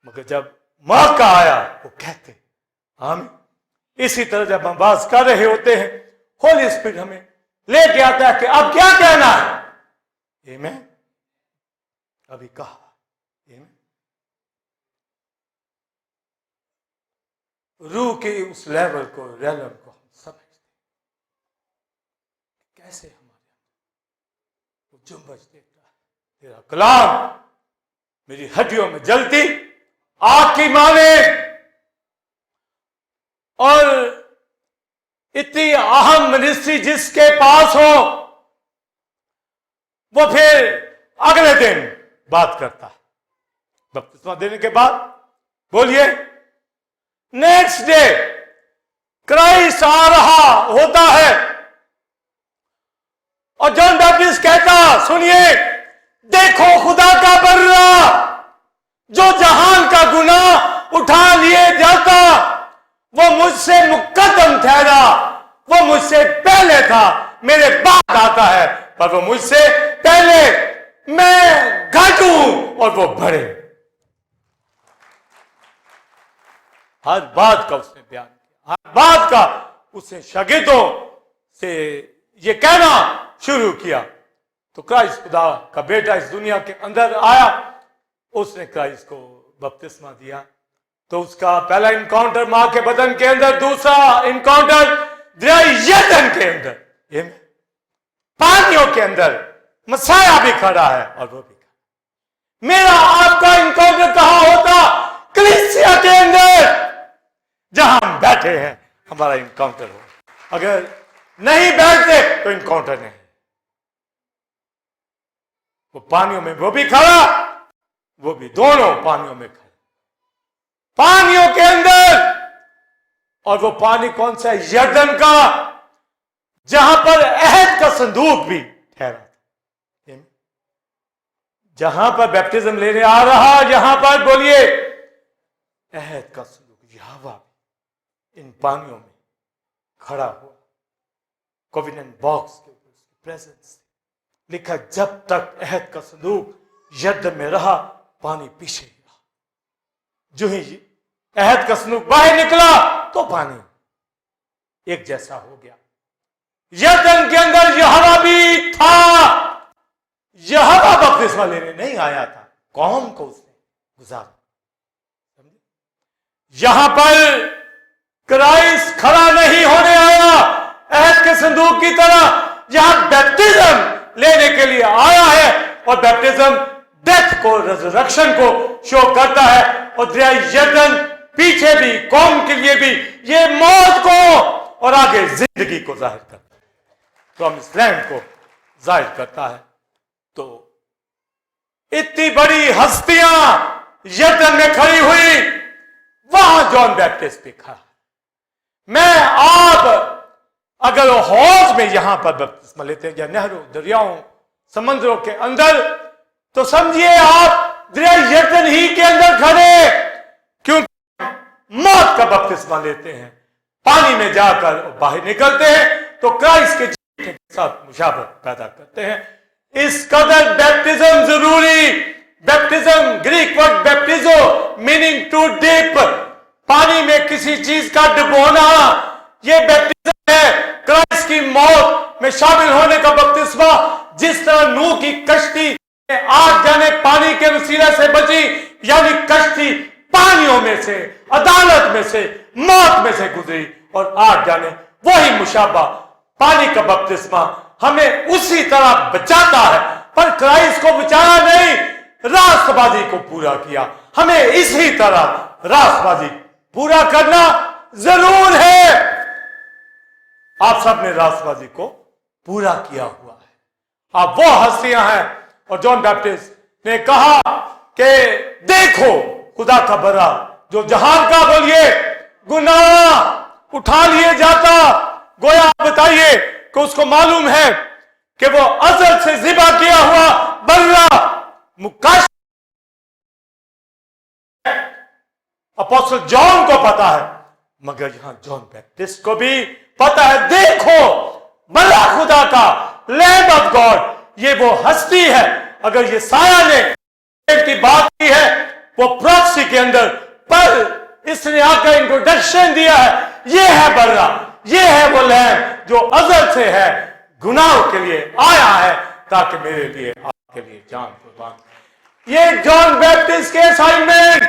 मगर जब मौका आया वो कहते हम। इसी तरह जब हम बात कर रहे होते हैं, होली स्पिरिट हमें लेके आता है कि अब क्या कहना है। आमीन। अभी कहा आमीन। रूह के उस लेवल को, रेलम को हम समझते कैसे हमारे वो जुम्बश देता है। तेरा कलाम मेरी हड्डियों में जलती आग की माने, और इतनी अहम मिनिस्ट्री जिसके पास हो, वो फिर अगले दिन बात करता है बपतिस्मा देने के बाद। बोलिए, नेक्स्ट डे क्राइस्ट आ रहा होता है और जॉन बैप्टिस्ट कहता, सुनिए, देखो खुदा का बर्रा जो जहान का गुनाह उठा लिए जाता, वो मुझसे मुकद्दम ठहरा, वो मुझसे पहले था, मेरे बाद आता है, पर वो मुझसे पहले, मैं घटूं और वो बढ़े। हर बात का उसने बयान किया, हर बात का उसने शागिर्दों से ये कहना शुरू किया। तो क्राइस्ट खुदा का बेटा इस दुनिया के अंदर आया, उसने क्राइस्ट को बपतिस्मा दिया। तो उसका पहला इनकाउंटर मां के बदन के अंदर, दूसरा इनकाउंटर यर्दन के अंदर, पानियों के अंदर मसाया भी खड़ा है, और वो भी खड़ा। मेरा आपका इनकाउंटर कहां होता? कलीसिया के अंदर, जहां हम बैठे हैं हमारा इनकाउंटर हो। अगर नहीं बैठते तो इनकाउंटर नहीं। वो पानियों में वो भी खड़ा, वो भी, दोनों पानियों में खड़े, पानियों के अंदर। और वो पानी कौन सा है? यर्दन का, जहां पर अहद का संदूक भी ठहरा था। जहां पर बैप्टिज्म लेने आ रहा, जहां पर, बोलिए, अहद का संदूक, यहोवा इन पानियों में खड़ा हुआ, कोवेनेंट बॉक्स के ऊपर उसकी प्रेजेंस। लिखा, जब तक अहद का संदूक यर्दन में रहा, पानी पीछे रहा। जो ही अहद का संदूक बाहर निकला तो पानी एक जैसा हो गया। यरदन के अंदर यहोवा भी था। यहोवा बपतिस्मा लेने नहीं आया था, कौम को उसने गुजारा। यहां पर क्राइस्ट खड़ा नहीं होने आया अहद के संदूक की तरह, यहां बैप्टिज्म लेने के लिए आया है। और बैप्टिज्म डेथ को, रिजरेक्शन को शो करता है। और दरिया यरदन पीछे भी, कौम के लिए भी, ये मौत को और आगे जिंदगी को जाहिर करता है, प्रॉमिस लैंड को जाहिर करता है। तो इतनी बड़ी हस्तियां यरदन में खड़ी हुई, वहां जॉन बैप्टिस्ट भी खड़ा। मैं आप अगर हौज में यहां पर बपतिस्मा लेते हैं या नहरों, दरियाओं, समंदरों के अंदर, तो समझिए आप दरिया यरदन ही के अंदर खड़े, क्योंकि मौत का बपतिस्मा लेते हैं, पानी में जाकर बाहर निकलते हैं तो क्राइस्ट के जीने के साथ मुशाबहत पैदा करते हैं। इस कदर बैप्टिज्म जरूरी। Baptism Greek word baptizo meaning to dip, पानी में किसी चीज का डुबोना, यह बैप्टिज्म है। क्राइस्ट की मौत में शामिल होने का बपतिस्मा, जिस तरह नूह की कश्ती आग जाने पानी के वसीले से बची, यानी कश्ती पानियों में से, अदालत में से, मौत में से गुजरी, और आग जाने वही मुशाबा पानी का बपतिस्मा हमें उसी तरह बचाता है। पर क्राइस्ट को बचाया नहीं, रास्तबाजी को पूरा किया। हमें इसी तरह रास्तबाजी पूरा करना जरूर है। आप सब ने रास्तबाजी को पूरा किया हुआ है। आप वो हस्तियां हैं। और जॉन बैप्टिस्ट ने कहा कि देखो खुदा का बरा जो जहान का बोलिए गुनाह उठा लिए जाता। गोया आप बताइए कि उसको मालूम है कि वो अजल से जिबा किया हुआ बर्रा मुकाश। अपोस्टल जॉन को पता है, मगर यहां जॉन बैप्टिस्ट को भी पता है। देखो बर्रा खुदा का, लैम्ब ऑफ गॉड, ये वो हस्ती है। अगर ये साया ने की बात की है वो प्रोफेसी के अंदर, पर इसने आकर इंट्रोडक्शन दिया है। ये है बर्रा, ये है वो लैम्ब जो अजल से है, गुनाहों के लिए आया है ताकि मेरे लिए, आपके लिए जान कुर्बान। ये जॉन बैप्टिस्ट के असाइनमेंट,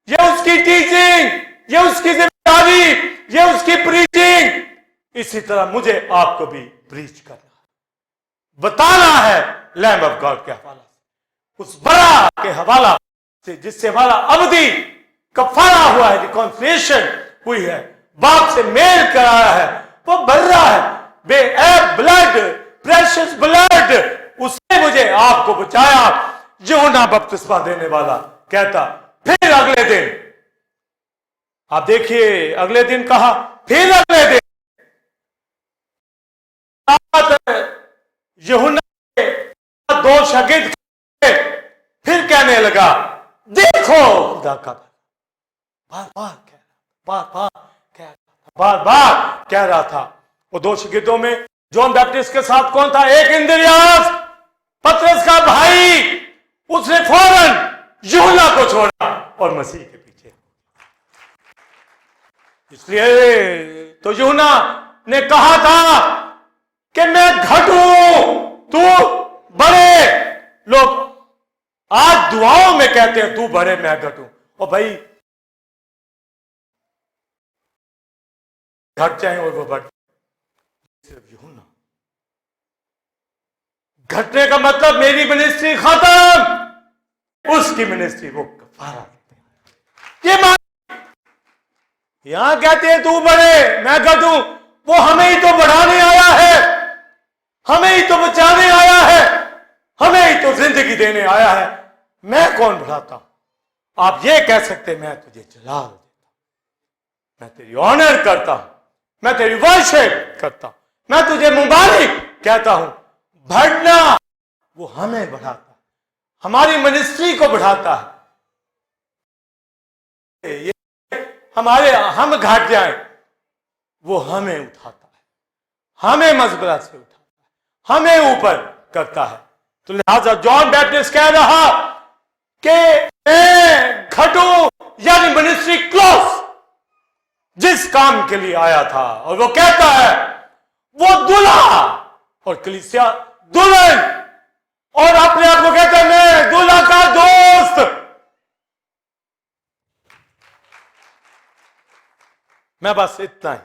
ये उसकी टीचिंग, ये उसकी जिम्मेदारी, ये उसकी प्रीचिंग। इसी तरह मुझे आपको भी प्रीच करना है, बताना है लैम्ब ऑफ गॉड के हवाला से, उस बड़ा के हवाला से जिससे हमारा अवधि कफारा हुआ है, रिकॉन्सिलिएशन हुई है, बाप से मेल कराया है। वो बर्रा है, बेऐब ब्लड, प्रेशियस ब्लड, उसने मुझे आपको बचाया। यूहन्ना बपतिस्मा देने वाला कहता, फिर अगले दिन, आप देखिए अगले दिन कहा, फिर अगले दिन यूहन्ना के दो शागिर्द फिर कहने लगा, देखो खुदा का, बार बार कह रहा था। वो दो शागिर्दों में जॉन बैप्टिस्ट के साथ कौन था? एक इंद्रियास, पतरस का भाई, उसने फौरन यूहन्ना को छोड़ा और मसीह के पीछे। इसलिए तो यूहन्ना ने कहा था कि मैं घटूं तू बढ़े। लोग आज दुआओं में कहते हैं तू बढ़े मैं घटूं, और भाई घट जाए और वो बढ़, सिर्फ यूहन्ना। घटने का मतलब मेरी मिनिस्ट्री खत्म, उसकी मिनिस्ट्री वो कफारा देते हैं। ये मान, यहां कहते हैं तू बढ़े मैं घटूं, वो हमें ही तो बढ़ाने आया है, हमें ही तो बचाने आया है, हमें ही तो जिंदगी देने आया है। मैं कौन बढ़ाता हूं? आप ये कह सकते मैं तुझे जलाल देता हूं, मैं तेरी ऑनर करता हूं, मैं तेरी वर्शिप करता हूं, मैं तुझे मुबारक कहता हूं। बढ़ना वो हमें बढ़ाता है, हमारी मिनिस्ट्री को बढ़ाता है। ये हमारे हम घाट जाए वो हमें उठाता है, हमें मजबरा से उठाता है, हमें ऊपर करता है। तो लिहाजा जॉन बैप्टिस्ट कह रहा कि मैं घटूं यानी मिनिस्ट्री क्लोज, जिस काम के लिए आया था। और वो कहता है वो दूल्हा और कलीसिया दुल्हन, और अपने आप को कहता है मैं दूल्हा का दोस्त। मैं बस इतना ही,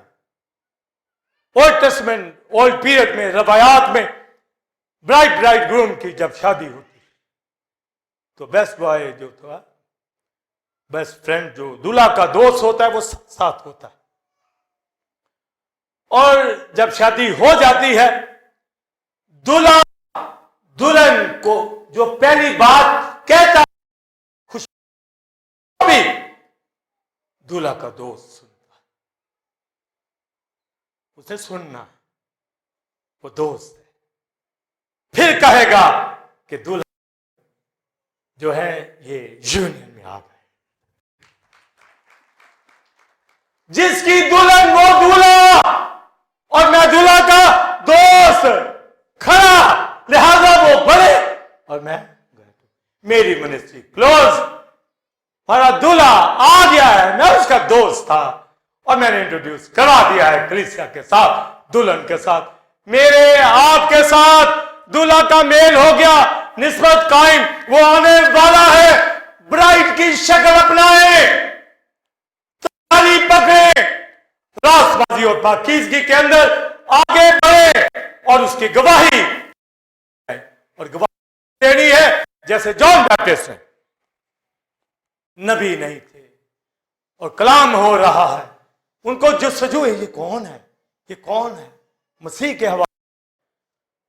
ओल्ड टेस्टमेंट ओल्ड पीरियड में रवायात में ब्राइड ग्रूम की जब शादी होती तो बेस्ट बॉय जो था, बेस्ट फ्रेंड जो दूल्हा का दोस्त होता है, वो साथ होता है। और जब शादी हो जाती है, दूल्हा दुल्हन को जो पहली बात कहता है खुशी, दूल्हा का दोस्त सुनता है, उसे सुनना है, वो दोस्त है। फिर कहेगा कि दूल्हा जो है ये यूनियन में आ गए, जिसकी दुल्हन वो दूल्हा और मैं दूल्हा का दोस्त खड़ा, लिहाजा वो बड़े और मैं मेरी मिनिस्ट्री क्लोज। हमारा दूल्हा आ गया है, मैं उसका दोस्त था और मैंने इंट्रोड्यूस करा दिया है कलीसिया के साथ, दुल्हन के साथ। मेरे आपके साथ दूल्हा का मेल हो गया, निस्बत कायम, वो आने वाला है, ब्राइड की शक्ल अपनाए, ताली पकड़े, रासबाजी और पाकीज़गी के अंदर आगे बढ़े और उसकी गवाही, और गवाही देनी है जैसे जॉन बैप्टिस्ट ने। नबी नहीं थे और कलाम हो रहा है, उनको जो सजू है, ये कौन है, ये कौन है? मसीह के हवाले,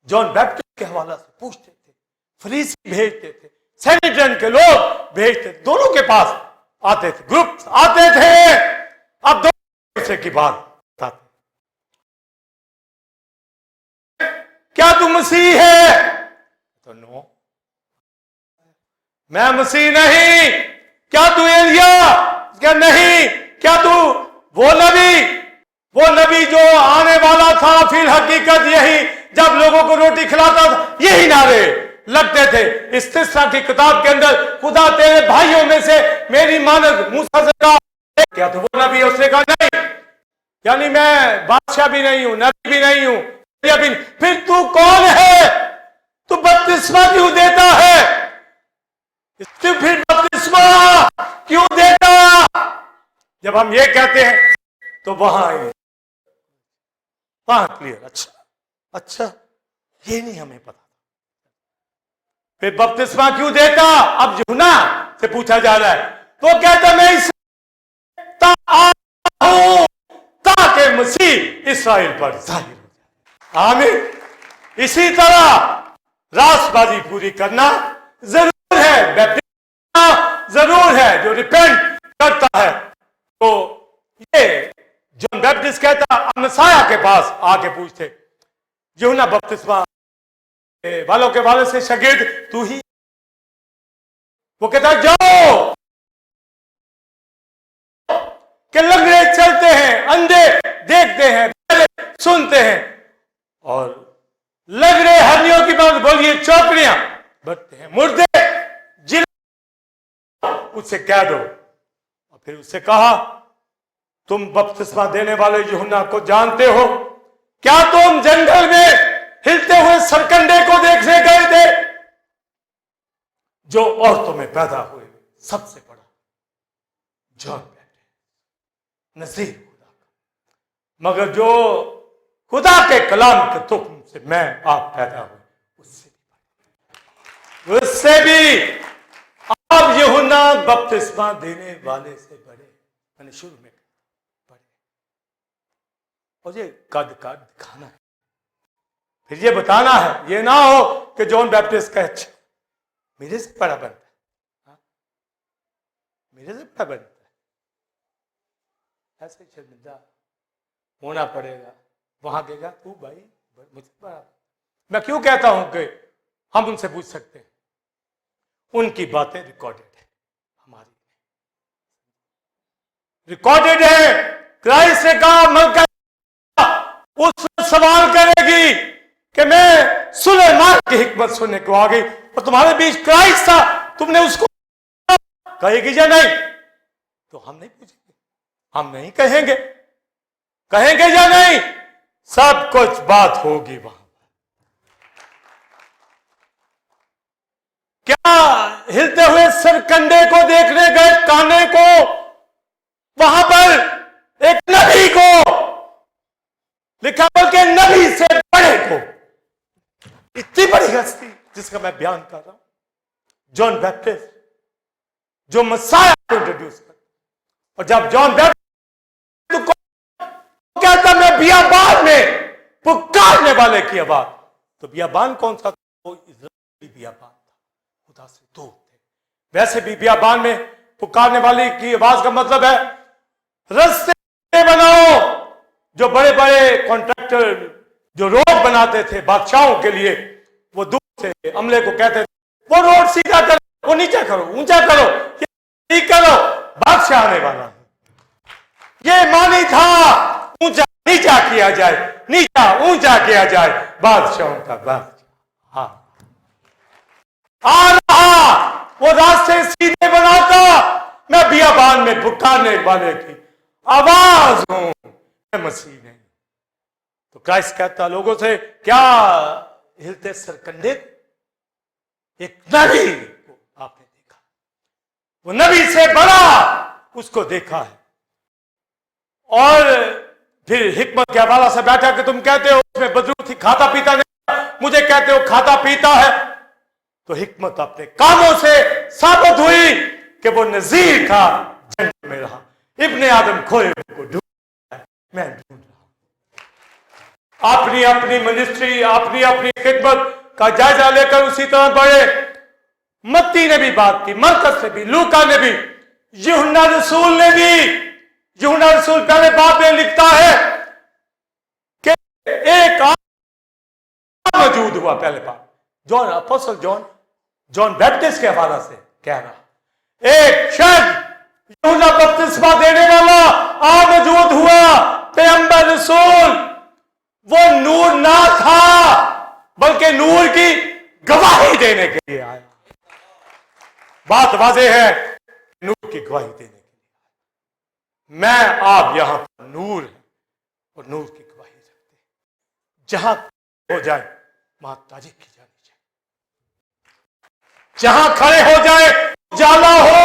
जॉन बैप्टिस्ट के हवाले से पूछते थे, फरीसी भेजते थे, सेनेटन के लोग भेजते थे, दोनों के पास आते थे, ग्रुप आते थे। अब दोनों की बात बताते, क्या तू मसीह है? तो नो, मैं मसीह नहीं। क्या तू एलिया? क्या नहीं। क्या तू वो नबी जो आने वाला था? फिर हकीकत यही, जब लोगों को रोटी खिलाता था, यही नारे लगते थे। इस्तिस्ना की किताब के अंदर, खुदा तेरे भाइयों में से मेरी मानद मूसा से कहा, क्या तू वो नबी? उसने कहा नहीं, यानी मैं बादशाह भी नहीं हूं, नबी भी नहीं हूं। फिर तू कौन है? तू बपतिस्मा क्यों देता है? तू फिर बपतिस्मा क्यों देता? जब हम ये कहते हैं तो वहां क्लियर, अच्छा ये नहीं हमें पता। फिर बपतिस्मा क्यों देता? अब यूहन्ना से पूछा जा रहा है, तो कहता मैं हूं ताकि मसीह इस्राएल पर जाहिर हो जाए। आमीन। इसी तरह रासबाजी पूरी करना जरूर है, बैप्टिस्मा जरूर है। जो रिपेंट करता है, तो ये जॉन बैप्टिस्ट कहता, मसाया के पास आके पूछते, यूहन्ना बपतिस्मा वालों के वाले से शागिर्द तू ही? वो कहता जाओ कि लंगड़े चलते हैं, अंधे देखते हैं, सुनते हैं, और लंगड़े हड्डियों की बात बोलिए, चौकड़ियां बढ़ते हैं, मुर्दे जिला, उससे कह दो। और फिर उससे कहा, तुम बपतिस्मा देने वाले यूहन्ना को जानते हो? क्या तुम जंगल में हिलते हुए सरकंडे को देखने गए थे? जो औरतों में पैदा हुए सबसे बड़ा जॉन बैप्टिस्ट, नज़ीर खुदा का। मगर जो खुदा के कलाम के तुक्म से मैं आप पैदा हुए, उससे भी अब यूहन्ना बपतिस्मा देने वाले से बड़े, मैंने शुरू में बड़े, और ये कद दिखाना है, फिर ये बताना है। ये ना हो कि जॉन बैप्टिस्ट का अच्छा मेरे से बड़ा बनता है, मेरे से बड़ा बनता है, ऐसे शर्मिंदा होना पड़ेगा। वहां कहेगा तू भाई मुझसे बड़ा। मैं क्यों कहता हूं कि हम उनसे पूछ सकते हैं, उनकी बातें रिकॉर्डेड है, हमारी रिकॉर्डेड है। क्राइस्ट ने कहा, मलका उस सवाल करेगी कि मैं सुलेमान की हिकमत सुनने को आ गई और तुम्हारे बीच क्राइस्ट था, तुमने उसको कहेगी या नहीं? तो हम नहीं पूछेंगे, हम नहीं कहेंगे, कहेंगे या नहीं? सब कुछ बात होगी वहां। क्या हिलते हुए सरकंडे को देखने गए काने को, वहां पर एक नबी को लिखा, बल्कि नबी से बड़े को, इतनी बड़ी हस्ती जिसका मैं बयान कर रहा हूं, जॉन बैप्टिस्ट, जो मसाया को इंट्रोड्यूस कर। और जब जॉन बैप्टिस्ट को कहता मैं बियाबान में पुकारने वाले की आवाज, तो बियाबान कौन सा था? वो इजराइली बियाबान था, खुदा से दूर थे। वैसे भी बियाबान में पुकारने वाले की आवाज का मतलब है रास्ते बनाओ। जो बड़े बड़े कॉन्ट्रैक्टर जो रोड बनाते थे बादशाहों के लिए, वो दूर से अमले को कहते थे वो रोड सीधा करो, वो नीचा करो, ऊंचा करो, ये करो, बादशाह आने वाला है। ये मानी था ऊंचा नीचा किया जाए, नीचा ऊंचा किया जाए, बादशाहों का बादशाह हाँ आ रहा, वो रास्ते सीधे बनाता। मैं बियाबान में पुकारने वाले की आवाज हूं, मैं मसीह नहीं। तो क्राइस्ट कहता लोगों से, क्या हिलते सरकंडे एक नबी को आपने देखा? वो नबी से बड़ा उसको देखा है। और फिर हिकमत के हवाला से बैठा कि तुम कहते हो उसमें बदरू थी, खाता पीता नहीं, मुझे कहते हो खाता पीता है। तो हिकमत अपने कामों से साबित हुई कि वो नजीर था, जंगल में रहा, इब्ने आदम खोए को ढूंढ रहा है, मैं ढूंढ रहा हूं। अपनी अपनी मिनिस्ट्री, अपनी अपनी खिदमत का जायजा लेकर उसी तरह बढ़े। मत्ती ने भी बात की, मरकस ने भी, लूका ने भी, यूहन्ना रसूल ने भी। यूहन्ना रसूल पहले बाब में लिखता है कि एक मौजूद हुआ, पहले बात जॉन अपोस्टल जॉन बैप्टिस्ट के हवाला से कह रहा, एक शख्स यूहन्ना बपतिस्मा देने वाला मौजूद हुआ, पैगंबर रसूल। वो नूर ना था, बल्कि नूर की गवाही देने के लिए आया। बात वाज़ेह है, नूर की गवाही देने के लिए। मैं आप यहां पर नूर है और नूर की गवाही रखते हैं। जहां हो जाए वहां तारीफ की जानी चाहिए, जहां खड़े हो जाए उजाला हो।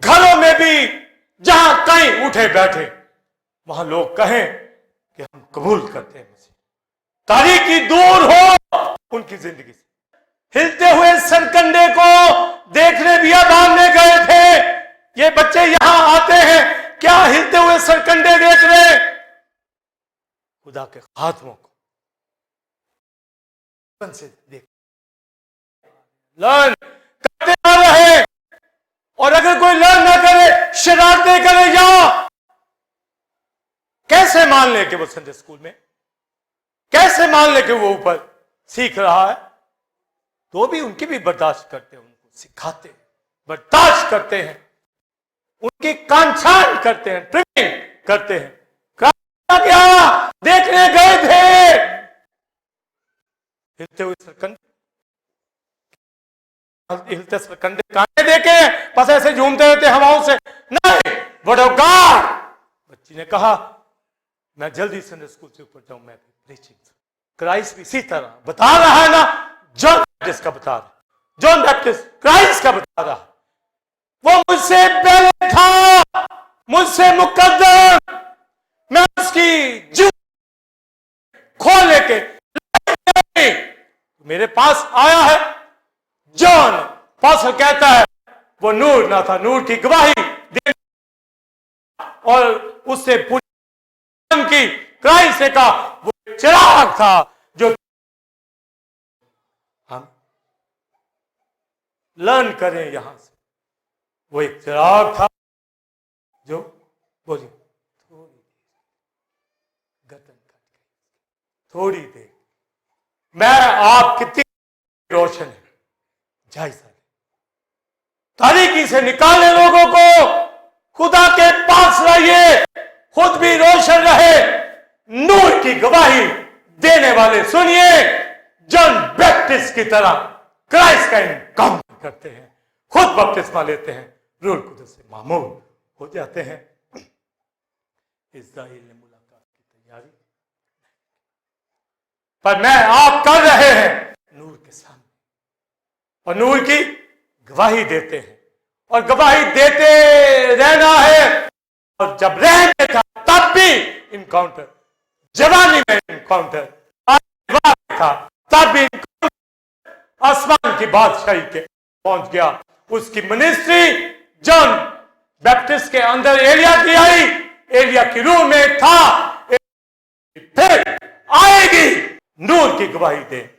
घरों में भी जहां कहीं उठे बैठे वहां लोग कहें कि हम कबूल करते हैं मसीह। तारीकी दूर हो उनकी जिंदगी से। हिलते हुए सरकंडे को देखने बियाबान में गए थे। ये बच्चे यहां आते हैं, क्या हिलते हुए सरकंडे देख रहे? खुदा के खात्मों को से देख लर्न करते आ रहे। और अगर कोई लर्न ना करे, शरारतें करे, या कैसे मान ले कि वो संडे स्कूल में, कैसे मान ले कि वो ऊपर सीख रहा है? तो भी उनकी भी बर्दाश्त करते हैं, उनको सिखाते हैं, बर्दाश्त करते हैं, उनकी कांछान करते हैं, ट्रिमिंग करते हैं। क्या देखने गए थे हिलते हुए सरकंडे? हिलते सरकंडे काने देखे बस ऐसे झूमते रहते हवाओं से? नहीं, बड़ोगार। बच्ची ने कहा मैं जल्दी संडे स्कूल से ऊपर जाऊं, मैं प्रीचिंग। क्राइस्ट भी इसी तरह बता रहा है ना, जॉन बैप्टिस्ट का बता रहा, जॉन बैप्टिस्ट क्राइस्ट का बता रहा। वो मुझसे पहले था, मुझसे मुकद्दम। मैं उसकी जू खोल के मेरे पास आया है। जॉन अपोस्टल कहता है वो नूर ना था, नूर की गवाही दे, और उससे पूरी की क्राइस्ट ने कहा वो चिराग था जो हम लर्न करें यहां से। वो एक चिराग था जो बोलिए थोड़ी गर्दन कट गई, थोड़ी देर। मैं आप कितनी रोशन है, जायजा तारीकी से निकाले लोगों को, खुदा के पास रहिए, खुद भी रोशन रहे, नूर की गवाही देने वाले सुनिए। जॉन बैप्टिस्ट की तरह क्राइस्ट का इनकार करते हैं, खुद बपतिस्मा लेते हैं, रूह कुदस से मामूर हो जाते हैं। इस्राएल ने मुलाकात की तैयारी, पर मैं आप कर रहे हैं नूर के सामने और नूर की गवाही देते हैं और गवाही देते रहना है। और जब रहने था तब भी इनकाउंटर, जवानी में इनकाउंटर था, तब भी आसमान की बादशाही के पहुंच गया। उसकी मिनिस्ट्री जॉन बैप्टिस्ट के अंदर एलिया की आई, एलिया की रूह में था, फिर आएगी नूर की गवाही दे।